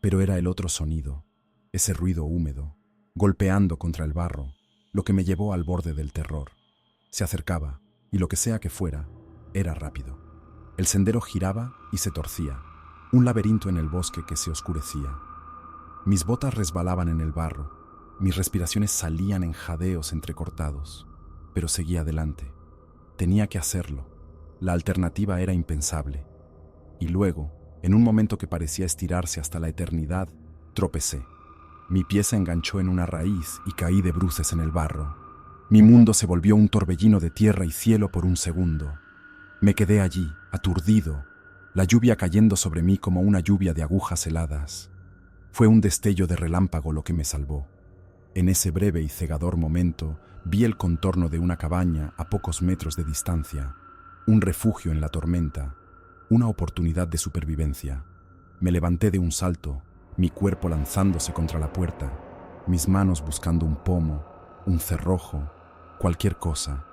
Pero era el otro sonido, ese ruido húmedo, golpeando contra el barro, lo que me llevó al borde del terror. Se acercaba, y lo que sea que fuera, era rápido. El sendero giraba y se torcía, un laberinto en el bosque que se oscurecía. Mis botas resbalaban en el barro, mis respiraciones salían en jadeos entrecortados, pero seguía adelante. Tenía que hacerlo. La alternativa era impensable. Y luego, en un momento que parecía estirarse hasta la eternidad, tropecé. Mi pie se enganchó en una raíz y caí de bruces en el barro. Mi mundo se volvió un torbellino de tierra y cielo por un segundo. Me quedé allí, aturdido, la lluvia cayendo sobre mí como una lluvia de agujas heladas. Fue un destello de relámpago lo que me salvó. En ese breve y cegador momento, vi el contorno de una cabaña a pocos metros de distancia, un refugio en la tormenta, una oportunidad de supervivencia. Me levanté de un salto, mi cuerpo lanzándose contra la puerta, mis manos buscando un pomo, un cerrojo, cualquier cosa.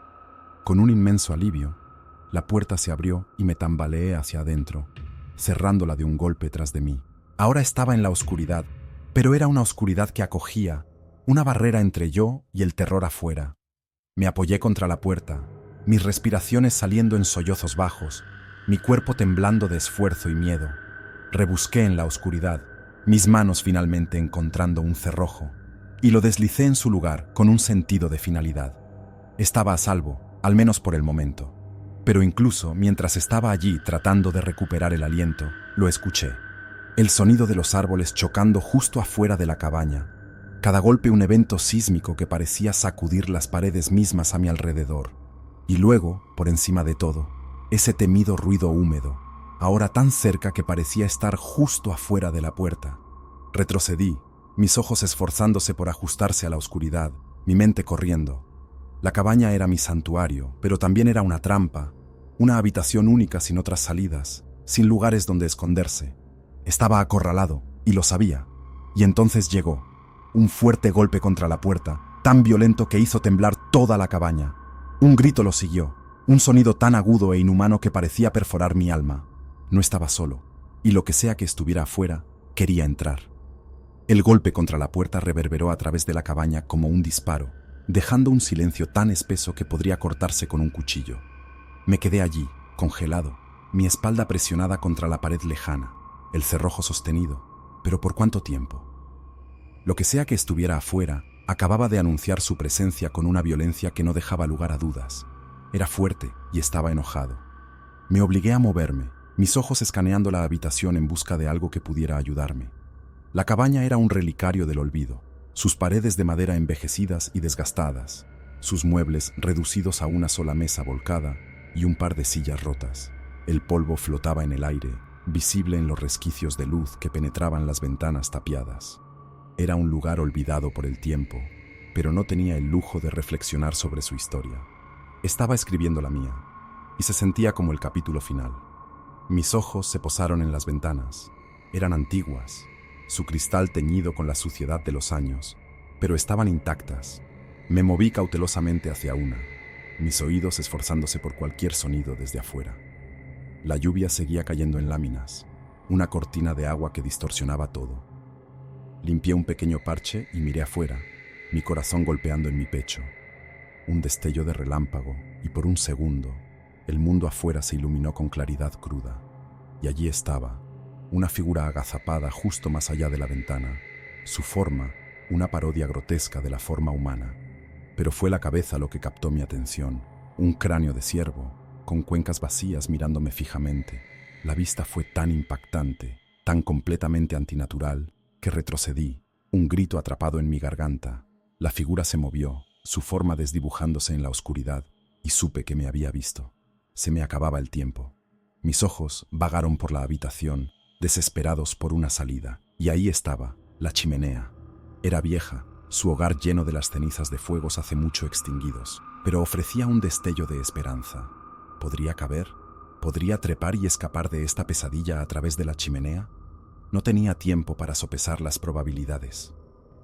Con un inmenso alivio, la puerta se abrió y me tambaleé hacia adentro, cerrándola de un golpe tras de mí. Ahora estaba en la oscuridad, pero era una oscuridad que acogía, una barrera entre yo y el terror afuera. Me apoyé contra la puerta, mis respiraciones saliendo en sollozos bajos, mi cuerpo temblando de esfuerzo y miedo. Rebusqué en la oscuridad, mis manos finalmente encontrando un cerrojo, y lo deslicé en su lugar con un sentido de finalidad. Estaba a salvo, al menos por el momento. Pero incluso mientras estaba allí tratando de recuperar el aliento, lo escuché. El sonido de los árboles chocando justo afuera de la cabaña. Cada golpe un evento sísmico que parecía sacudir las paredes mismas a mi alrededor. Y luego, por encima de todo, ese temido ruido húmedo, ahora tan cerca que parecía estar justo afuera de la puerta. Retrocedí, mis ojos esforzándose por ajustarse a la oscuridad, mi mente corriendo. La cabaña era mi santuario, pero también era una trampa, una habitación única sin otras salidas, sin lugares donde esconderse. Estaba acorralado, y lo sabía. Y entonces llegó, un fuerte golpe contra la puerta, tan violento que hizo temblar toda la cabaña. Un grito lo siguió, un sonido tan agudo e inhumano que parecía perforar mi alma. No estaba solo, y lo que sea que estuviera afuera, quería entrar. El golpe contra la puerta reverberó a través de la cabaña como un disparo, dejando un silencio tan espeso que podría cortarse con un cuchillo. Me quedé allí, congelado, mi espalda presionada contra la pared lejana, el cerrojo sostenido. ¿Pero por cuánto tiempo? Lo que sea que estuviera afuera, acababa de anunciar su presencia con una violencia que no dejaba lugar a dudas. Era fuerte y estaba enojado. Me obligué a moverme, mis ojos escaneando la habitación en busca de algo que pudiera ayudarme. La cabaña era un relicario del olvido, sus paredes de madera envejecidas y desgastadas, sus muebles reducidos a una sola mesa volcada y un par de sillas rotas. El polvo flotaba en el aire, visible en los resquicios de luz que penetraban las ventanas tapiadas. Era un lugar olvidado por el tiempo, pero no tenía el lujo de reflexionar sobre su historia. Estaba escribiendo la mía, y se sentía como el capítulo final. Mis ojos se posaron en las ventanas. Eran antiguas, su cristal teñido con la suciedad de los años, pero estaban intactas. Me moví cautelosamente hacia una, mis oídos esforzándose por cualquier sonido desde afuera. La lluvia seguía cayendo en láminas, una cortina de agua que distorsionaba todo. Limpié un pequeño parche y miré afuera, mi corazón golpeando en mi pecho. Un destello de relámpago, y por un segundo, el mundo afuera se iluminó con claridad cruda. Y allí estaba, una figura agazapada justo más allá de la ventana, su forma, una parodia grotesca de la forma humana. Pero fue la cabeza lo que captó mi atención, un cráneo de ciervo, con cuencas vacías mirándome fijamente. La vista fue tan impactante, tan completamente antinatural, que retrocedí, un grito atrapado en mi garganta. La figura se movió, su forma desdibujándose en la oscuridad, y supe que me había visto. Se me acababa el tiempo. Mis ojos vagaron por la habitación, desesperados por una salida, y ahí estaba, la chimenea. Era vieja, su hogar lleno de las cenizas de fuegos hace mucho extinguidos, pero ofrecía un destello de esperanza. ¿Podría caber? ¿Podría trepar y escapar de esta pesadilla a través de la chimenea? No tenía tiempo para sopesar las probabilidades.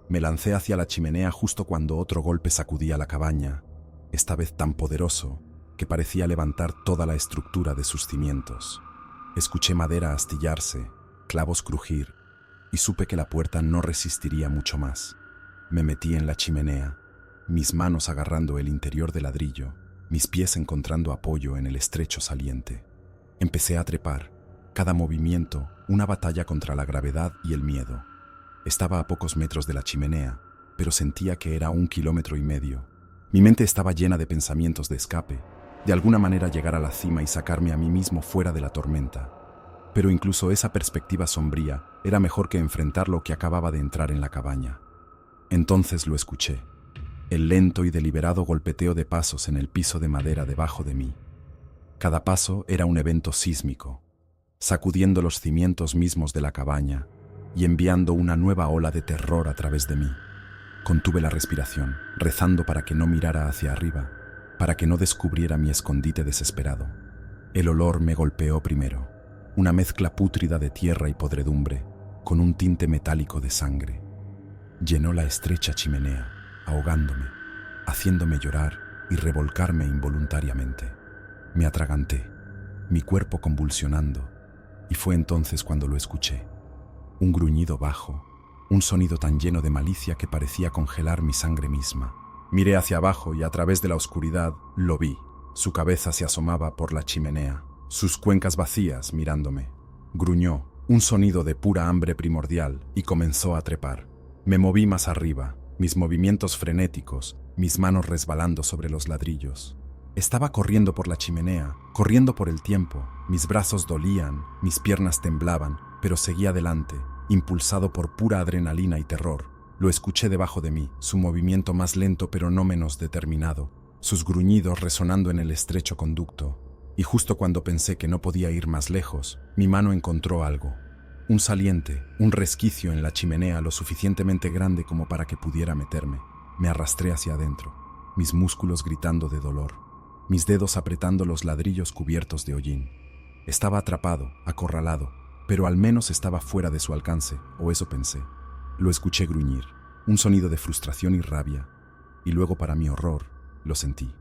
Me lancé hacia la chimenea justo cuando otro golpe sacudía la cabaña, esta vez tan poderoso que parecía levantar toda la estructura de sus cimientos. Escuché madera astillarse, clavos crujir, y supe que la puerta no resistiría mucho más. Me metí en la chimenea, mis manos agarrando el interior del ladrillo, mis pies encontrando apoyo en el estrecho saliente. Empecé a trepar, cada movimiento una batalla contra la gravedad y el miedo. Estaba a pocos metros de la chimenea, pero sentía que era 1,5 kilómetros. Mi mente estaba llena de pensamientos de escape, de alguna manera llegar a la cima y sacarme a mí mismo fuera de la tormenta. Pero incluso esa perspectiva sombría era mejor que enfrentar lo que acababa de entrar en la cabaña. Entonces lo escuché. El lento y deliberado golpeteo de pasos en el piso de madera debajo de mí. Cada paso era un evento sísmico, sacudiendo los cimientos mismos de la cabaña y enviando una nueva ola de terror a través de mí. Contuve la respiración, rezando para que no mirara hacia arriba, para que no descubriera mi escondite desesperado. El olor me golpeó primero, una mezcla pútrida de tierra y podredumbre, con un tinte metálico de sangre. Llenó la estrecha chimenea, ahogándome, haciéndome llorar y revolcarme involuntariamente. Me atraganté, mi cuerpo convulsionando, y fue entonces cuando lo escuché. Un gruñido bajo, un sonido tan lleno de malicia que parecía congelar mi sangre misma. Miré hacia abajo y a través de la oscuridad lo vi. Su cabeza se asomaba por la chimenea, sus cuencas vacías mirándome. Gruñó, un sonido de pura hambre primordial, y comenzó a trepar. Me moví más arriba, mis movimientos frenéticos, mis manos resbalando sobre los ladrillos. Estaba corriendo por la chimenea, corriendo por el tiempo. Mis brazos dolían, mis piernas temblaban, pero seguí adelante, impulsado por pura adrenalina y terror. Lo escuché debajo de mí, su movimiento más lento pero no menos determinado, sus gruñidos resonando en el estrecho conducto. Y justo cuando pensé que no podía ir más lejos, mi mano encontró algo. Un saliente, un resquicio en la chimenea lo suficientemente grande como para que pudiera meterme. Me arrastré hacia adentro, mis músculos gritando de dolor, mis dedos apretando los ladrillos cubiertos de hollín. Estaba atrapado, acorralado, pero al menos estaba fuera de su alcance, o eso pensé. Lo escuché gruñir, un sonido de frustración y rabia, y luego, para mi horror, lo sentí.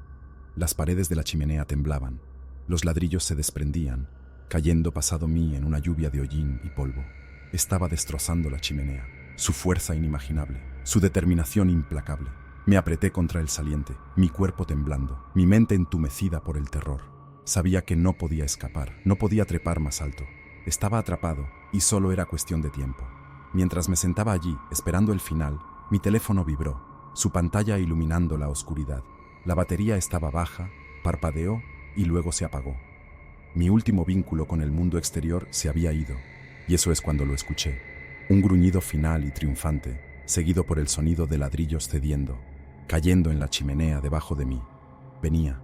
Las paredes de la chimenea temblaban, los ladrillos se desprendían, cayendo pasado mí en una lluvia de hollín y polvo. Estaba destrozando la chimenea, su fuerza inimaginable, su determinación implacable. Me apreté contra el saliente, mi cuerpo temblando, mi mente entumecida por el terror. Sabía que no podía escapar, no podía trepar más alto. Estaba atrapado y solo era cuestión de tiempo. Mientras me sentaba allí, esperando el final, mi teléfono vibró, su pantalla iluminando la oscuridad. La batería estaba baja, parpadeó y luego se apagó. Mi último vínculo con el mundo exterior se había ido, y eso es cuando lo escuché. Un gruñido final y triunfante, seguido por el sonido de ladrillos cediendo, cayendo en la chimenea debajo de mí. Venía.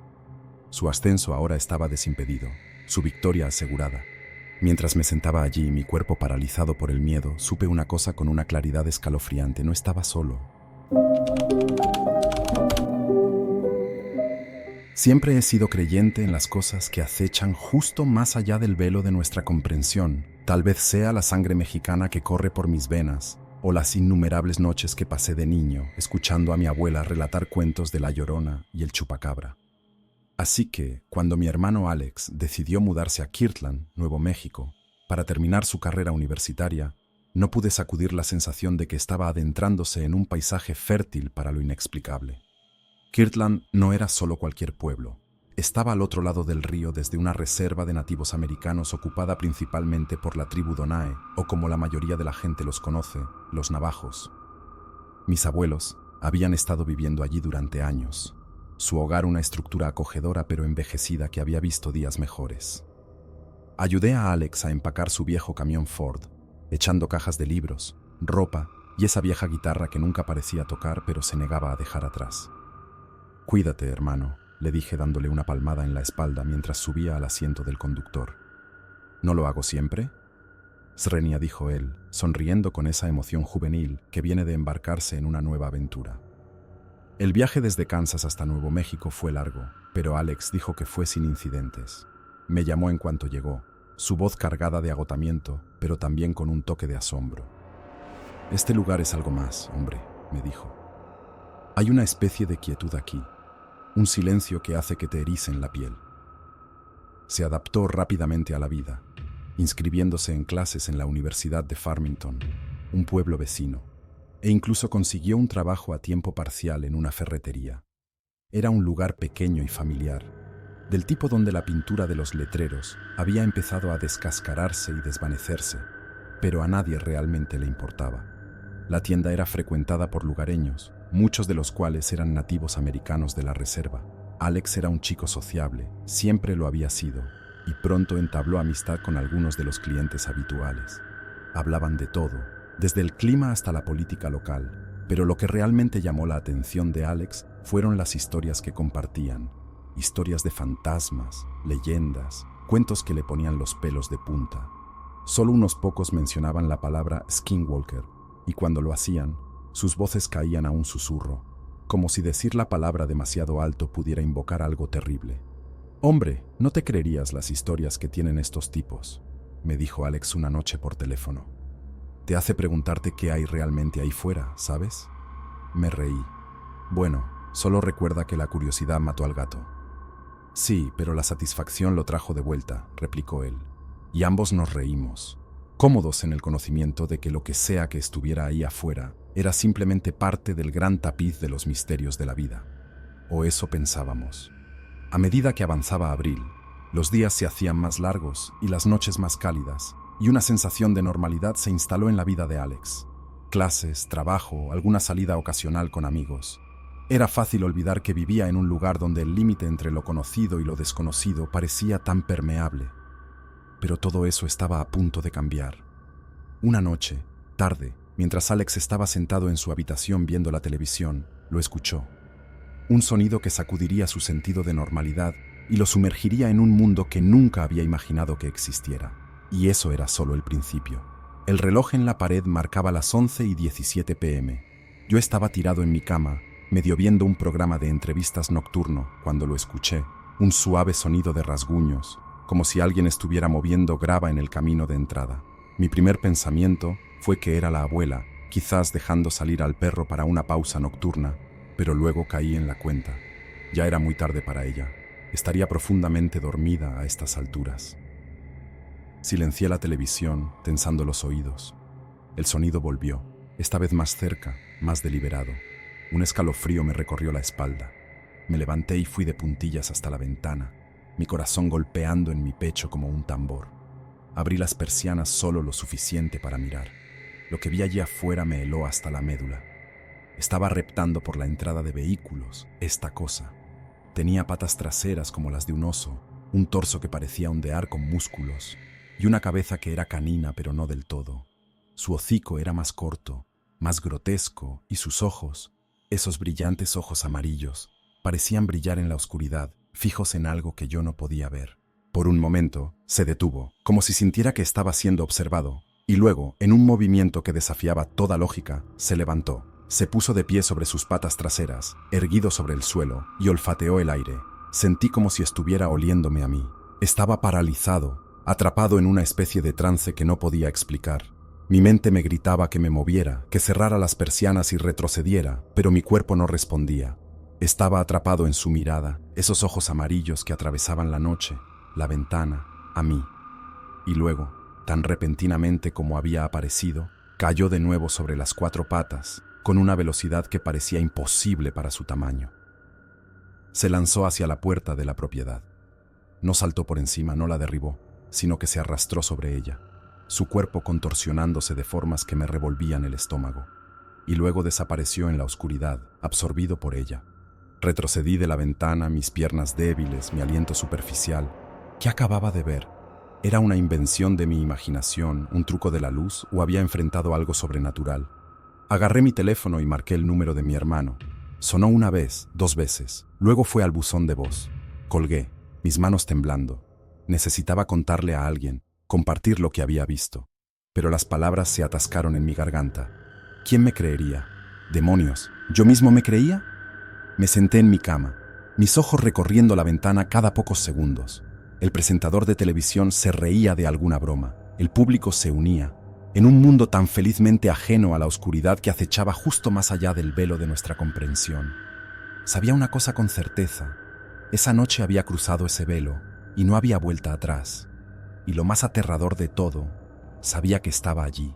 Su ascenso ahora estaba desimpedido, su victoria asegurada. Mientras me sentaba allí, mi cuerpo paralizado por el miedo, supe una cosa con una claridad escalofriante: no estaba solo. Siempre he sido creyente en las cosas que acechan justo más allá del velo de nuestra comprensión. Tal vez sea la sangre mexicana que corre por mis venas, o las innumerables noches que pasé de niño escuchando a mi abuela relatar cuentos de La Llorona y el Chupacabra. Así que, cuando mi hermano Alex decidió mudarse a Kirtland, Nuevo México, para terminar su carrera universitaria, no pude sacudir la sensación de que estaba adentrándose en un paisaje fértil para lo inexplicable. Kirtland no era solo cualquier pueblo. Estaba al otro lado del río desde una reserva de nativos americanos ocupada principalmente por la tribu Donae, o como la mayoría de la gente los conoce, los navajos. Mis abuelos habían estado viviendo allí durante años. Su hogar una estructura acogedora pero envejecida que había visto días mejores. Ayudé a Alex a empacar su viejo camión Ford, echando cajas de libros, ropa y esa vieja guitarra que nunca parecía tocar pero se negaba a dejar atrás. «Cuídate, hermano», le dije dándole una palmada en la espalda mientras subía al asiento del conductor. «¿No lo hago siempre?», Srenia dijo él, sonriendo con esa emoción juvenil que viene de embarcarse en una nueva aventura. El viaje desde Kansas hasta Nuevo México fue largo, pero Alex dijo que fue sin incidentes. Me llamó en cuanto llegó, su voz cargada de agotamiento, pero también con un toque de asombro. «Este lugar es algo más, hombre», me dijo. «Hay una especie de quietud aquí, un silencio que hace que te ericen la piel». Se adaptó rápidamente a la vida, inscribiéndose en clases en la Universidad de Farmington, un pueblo vecino, e incluso consiguió un trabajo a tiempo parcial en una ferretería. Era un lugar pequeño y familiar, del tipo donde la pintura de los letreros había empezado a descascararse y desvanecerse, pero a nadie realmente le importaba. La tienda era frecuentada por lugareños, muchos de los cuales eran nativos americanos de la reserva. Alex era un chico sociable, siempre lo había sido, y pronto entabló amistad con algunos de los clientes habituales. Hablaban de todo, desde el clima hasta la política local, pero lo que realmente llamó la atención de Alex fueron las historias que compartían. Historias de fantasmas, leyendas, cuentos que le ponían los pelos de punta. Solo unos pocos mencionaban la palabra skinwalker, y cuando lo hacían, sus voces caían a un susurro, como si decir la palabra demasiado alto pudiera invocar algo terrible. «Hombre, no te creerías las historias que tienen estos tipos», me dijo Alex una noche por teléfono. «Te hace preguntarte qué hay realmente ahí fuera, ¿sabes?». Me reí. «Bueno, solo recuerda que la curiosidad mató al gato». «Sí, pero la satisfacción lo trajo de vuelta», replicó él. Y ambos nos reímos, cómodos en el conocimiento de que lo que sea que estuviera ahí afuera era simplemente parte del gran tapiz de los misterios de la vida. O eso pensábamos. A medida que avanzaba abril, los días se hacían más largos y las noches más cálidas, y una sensación de normalidad se instaló en la vida de Alex. Clases, trabajo, alguna salida ocasional con amigos. Era fácil olvidar que vivía en un lugar donde el límite entre lo conocido y lo desconocido parecía tan permeable. Pero todo eso estaba a punto de cambiar. Una noche, tarde, mientras Alex estaba sentado en su habitación viendo la televisión, lo escuchó. Un sonido que sacudiría su sentido de normalidad y lo sumergiría en un mundo que nunca había imaginado que existiera. Y eso era solo el principio. El reloj en la pared marcaba las 11:17 p.m. Yo estaba tirado en mi cama, medio viendo un programa de entrevistas nocturno, cuando lo escuché, un suave sonido de rasguños, como si alguien estuviera moviendo grava en el camino de entrada. Mi primer pensamiento fue que era la abuela, quizás dejando salir al perro para una pausa nocturna, pero luego caí en la cuenta. Ya era muy tarde para ella. Estaría profundamente dormida a estas alturas. Silencié la televisión, tensando los oídos. El sonido volvió, esta vez más cerca, más deliberado. Un escalofrío me recorrió la espalda. Me levanté y fui de puntillas hasta la ventana. mi corazón golpeando en mi pecho como un tambor. Abrí las persianas solo lo suficiente para mirar. Lo que vi allí afuera me heló hasta la médula. Estaba reptando por la entrada de vehículos, esta cosa. Tenía patas traseras como las de un oso, un torso que parecía ondear con músculos, y una cabeza que era canina pero no del todo. Su hocico era más corto, más grotesco, y sus ojos, esos brillantes ojos amarillos, parecían brillar en la oscuridad, fijos en algo que yo no podía ver. Por un momento, se detuvo, como si sintiera que estaba siendo observado, y luego, en un movimiento que desafiaba toda lógica, se levantó. Se puso de pie sobre sus patas traseras, erguido sobre el suelo, y olfateó el aire. Sentí como si estuviera oliéndome a mí. Estaba paralizado, atrapado en una especie de trance que no podía explicar. Mi mente me gritaba que me moviera, que cerrara las persianas y retrocediera, pero mi cuerpo no respondía. Estaba atrapado en su mirada, esos ojos amarillos que atravesaban la noche, la ventana, a mí. Y luego, tan repentinamente como había aparecido, cayó de nuevo sobre las 4 patas, con una velocidad que parecía imposible para su tamaño. Se lanzó hacia la puerta de la propiedad. No saltó por encima, no la derribó, sino que se arrastró sobre ella, su cuerpo contorsionándose de formas que me revolvían el estómago, y luego desapareció en la oscuridad, absorbido por ella. Retrocedí de la ventana, mis piernas débiles, mi aliento superficial. ¿Qué acababa de ver? ¿Era una invención de mi imaginación, un truco de la luz, o había enfrentado algo sobrenatural? Agarré mi teléfono y marqué el número de mi hermano. Sonó una vez, 2 veces, luego fue al buzón de voz. Colgué, mis manos temblando. Necesitaba contarle a alguien, compartir lo que había visto. Pero las palabras se atascaron en mi garganta. ¿Quién me creería? ¡Demonios! ¿Yo mismo me creía? Me senté en mi cama, mis ojos recorriendo la ventana cada pocos segundos. El presentador de televisión se reía de alguna broma. El público se unía. En un mundo tan felizmente ajeno a la oscuridad que acechaba justo más allá del velo de nuestra comprensión. Sabía una cosa con certeza. Esa noche había cruzado ese velo y no había vuelta atrás. Y lo más aterrador de todo, sabía que estaba allí.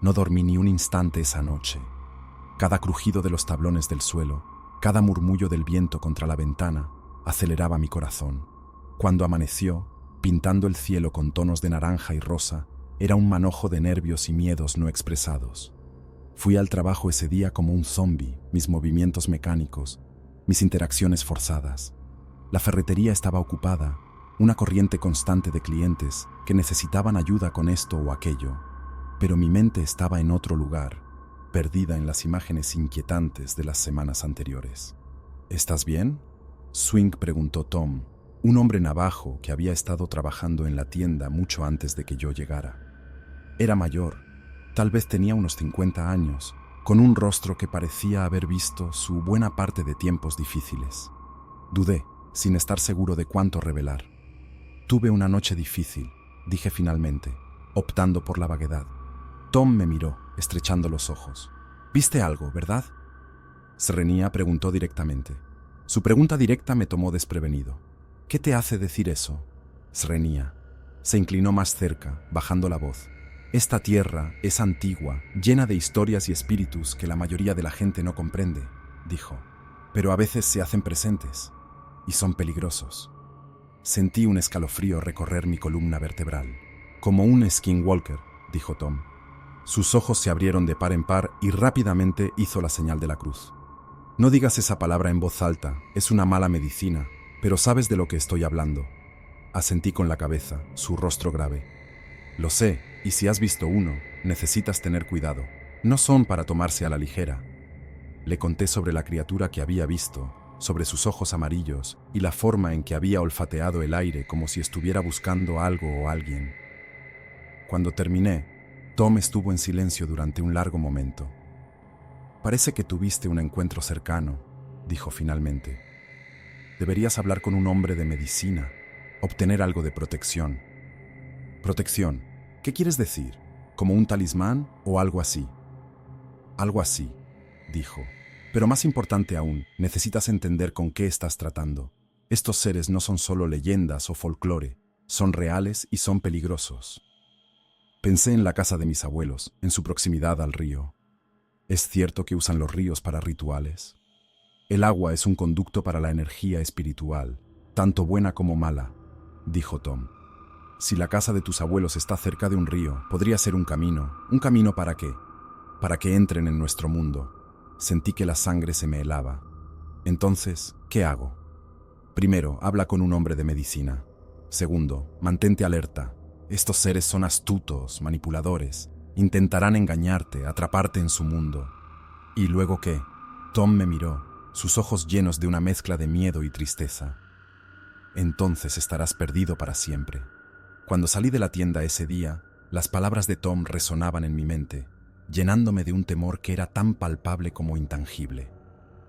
No dormí ni un instante esa noche. Cada crujido de los tablones del suelo, cada murmullo del viento contra la ventana, aceleraba mi corazón. Cuando amaneció, pintando el cielo con tonos de naranja y rosa, era un manojo de nervios y miedos no expresados. Fui al trabajo ese día como un zombi, mis movimientos mecánicos, mis interacciones forzadas. La ferretería estaba ocupada, una corriente constante de clientes que necesitaban ayuda con esto o aquello, pero mi mente estaba en otro lugar, perdida en las imágenes inquietantes de las semanas anteriores. ¿Estás bien?, Swing preguntó Tom, un hombre navajo que había estado trabajando en la tienda mucho antes de que yo llegara. Era mayor, tal vez tenía unos 50 años, con un rostro que parecía haber visto su buena parte de tiempos difíciles. Dudé, sin estar seguro de cuánto revelar. Tuve una noche difícil, dije finalmente, optando por la vaguedad. Tom me miró, estrechando los ojos. ¿Viste algo, verdad? Srenia preguntó directamente. Su pregunta directa me tomó desprevenido. ¿Qué te hace decir eso? Srenia se inclinó más cerca, bajando la voz. Esta tierra es antigua, llena de historias y espíritus que la mayoría de la gente no comprende, dijo. Pero a veces se hacen presentes, y son peligrosos. Sentí un escalofrío recorrer mi columna vertebral. Como un skinwalker, dijo Tom. Sus ojos se abrieron de par en par y rápidamente hizo la señal de la cruz. No digas esa palabra en voz alta, es una mala medicina, pero sabes de lo que estoy hablando. Asentí con la cabeza, su rostro grave. Lo sé, y si has visto uno, necesitas tener cuidado. No son para tomarse a la ligera. Le conté sobre la criatura que había visto, sobre sus ojos amarillos y la forma en que había olfateado el aire como si estuviera buscando algo o alguien. Cuando terminé, Tom estuvo en silencio durante un largo momento. Parece que tuviste un encuentro cercano, dijo finalmente. Deberías hablar con un hombre de medicina, obtener algo de protección. ¿Protección? ¿Qué quieres decir? ¿Como un talismán o algo así? Algo así, dijo. Pero más importante aún, necesitas entender con qué estás tratando. Estos seres no son solo leyendas o folclore, son reales y son peligrosos. Pensé en la casa de mis abuelos, en su proximidad al río. ¿Es cierto que usan los ríos para rituales? El agua es un conducto para la energía espiritual. Tanto buena como mala, dijo Tom. Si la casa de tus abuelos está cerca de un río, podría ser un camino. ¿Un camino para qué? Para que entren en nuestro mundo. Sentí que la sangre se me helaba. Entonces, ¿qué hago? Primero, habla con un hombre de medicina. Segundo, mantente alerta. Estos seres son astutos, manipuladores. Intentarán engañarte, atraparte en su mundo. ¿Y luego qué? Tom me miró, sus ojos llenos de una mezcla de miedo y tristeza. Entonces estarás perdido para siempre. Cuando salí de la tienda ese día, las palabras de Tom resonaban en mi mente, llenándome de un temor que era tan palpable como intangible.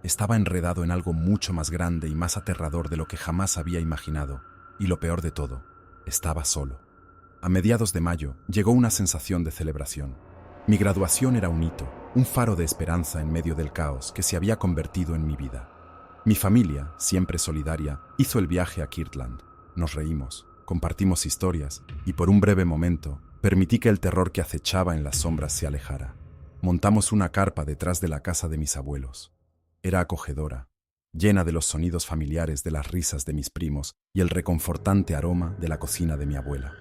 Estaba enredado en algo mucho más grande y más aterrador de lo que jamás había imaginado, y lo peor de todo, estaba solo. A mediados de mayo llegó una sensación de celebración. Mi graduación era un hito, un faro de esperanza en medio del caos que se había convertido en mi vida. Mi familia, siempre solidaria, hizo el viaje a Kirtland. Nos reímos, compartimos historias y por un breve momento permití que el terror que acechaba en las sombras se alejara. Montamos una carpa detrás de la casa de mis abuelos. Era acogedora, llena de los sonidos familiares de las risas de mis primos y el reconfortante aroma de la cocina de mi abuela.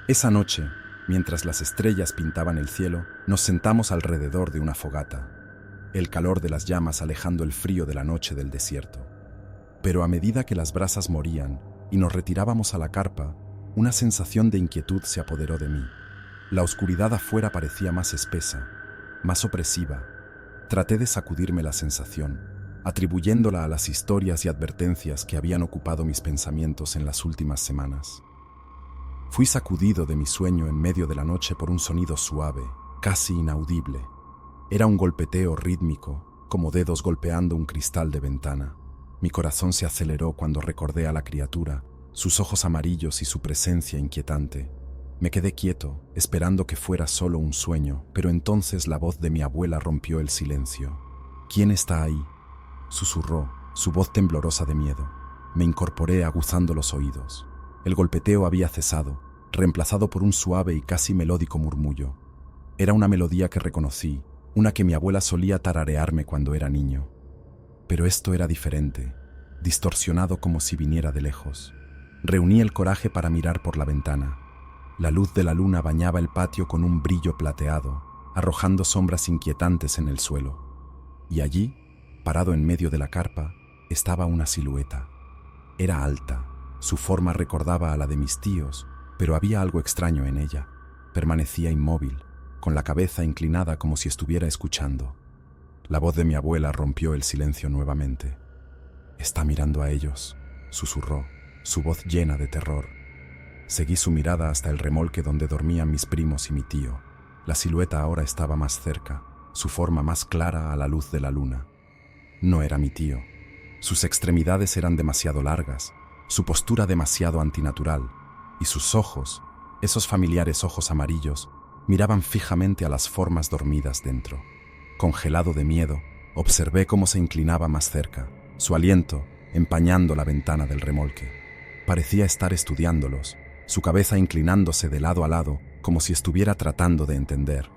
Esa noche, mientras las estrellas pintaban el cielo, nos sentamos alrededor de una fogata, el calor de las llamas alejando el frío de la noche del desierto. Pero a medida que las brasas morían y nos retirábamos a la carpa, una sensación de inquietud se apoderó de mí. La oscuridad afuera parecía más espesa, más opresiva. Traté de sacudirme la sensación, atribuyéndola a las historias y advertencias que habían ocupado mis pensamientos en las últimas semanas. Fui sacudido de mi sueño en medio de la noche por un sonido suave, casi inaudible. Era un golpeteo rítmico, como dedos golpeando un cristal de ventana. Mi corazón se aceleró cuando recordé a la criatura, sus ojos amarillos y su presencia inquietante. Me quedé quieto, esperando que fuera solo un sueño, pero entonces la voz de mi abuela rompió el silencio. ¿Quién está ahí?, susurró, su voz temblorosa de miedo. Me incorporé aguzando los oídos. El golpeteo había cesado, reemplazado por un suave y casi melódico murmullo. Era una melodía que reconocí, una que mi abuela solía tararearme cuando era niño. Pero esto era diferente, distorsionado como si viniera de lejos. Reuní el coraje para mirar por la ventana. La luz de la luna bañaba el patio con un brillo plateado, arrojando sombras inquietantes en el suelo. Y allí, parado en medio de la carpa, estaba una silueta. Era alta, su forma recordaba a la de mis tíos, pero había algo extraño en ella. Permanecía inmóvil, con la cabeza inclinada como si estuviera escuchando. La voz de mi abuela rompió el silencio nuevamente. «Está mirando a ellos», susurró, su voz llena de terror. Seguí su mirada hasta el remolque donde dormían mis primos y mi tío. La silueta ahora estaba más cerca, su forma más clara a la luz de la luna. No era mi tío. Sus extremidades eran demasiado largas, su postura demasiado antinatural, y sus ojos, esos familiares ojos amarillos, miraban fijamente a las formas dormidas dentro. Congelado de miedo, observé cómo se inclinaba más cerca, su aliento empañando la ventana del remolque. Parecía estar estudiándolos, su cabeza inclinándose de lado a lado como si estuviera tratando de entender.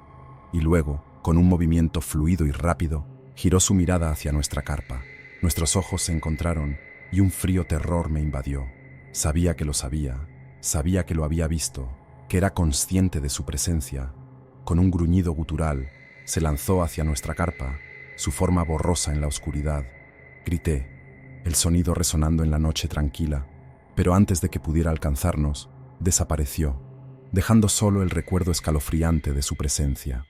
Y luego, con un movimiento fluido y rápido, giró su mirada hacia nuestra carpa. Nuestros ojos se encontraron y un frío terror me invadió. Sabía que lo sabía, sabía que lo había visto, que era consciente de su presencia. Con un gruñido gutural, se lanzó hacia nuestra carpa, su forma borrosa en la oscuridad. Grité, el sonido resonando en la noche tranquila, pero antes de que pudiera alcanzarnos, desapareció, dejando solo el recuerdo escalofriante de su presencia.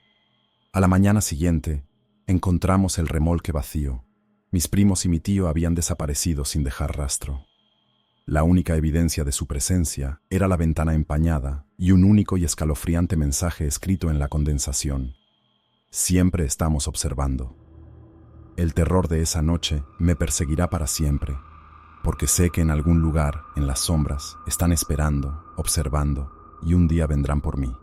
A la mañana siguiente, encontramos el remolque vacío. Mis primos y mi tío habían desaparecido sin dejar rastro. La única evidencia de su presencia era la ventana empañada y un único y escalofriante mensaje escrito en la condensación. Siempre estamos observando. El terror de esa noche me perseguirá para siempre, porque sé que en algún lugar, en las sombras, están esperando, observando, y un día vendrán por mí.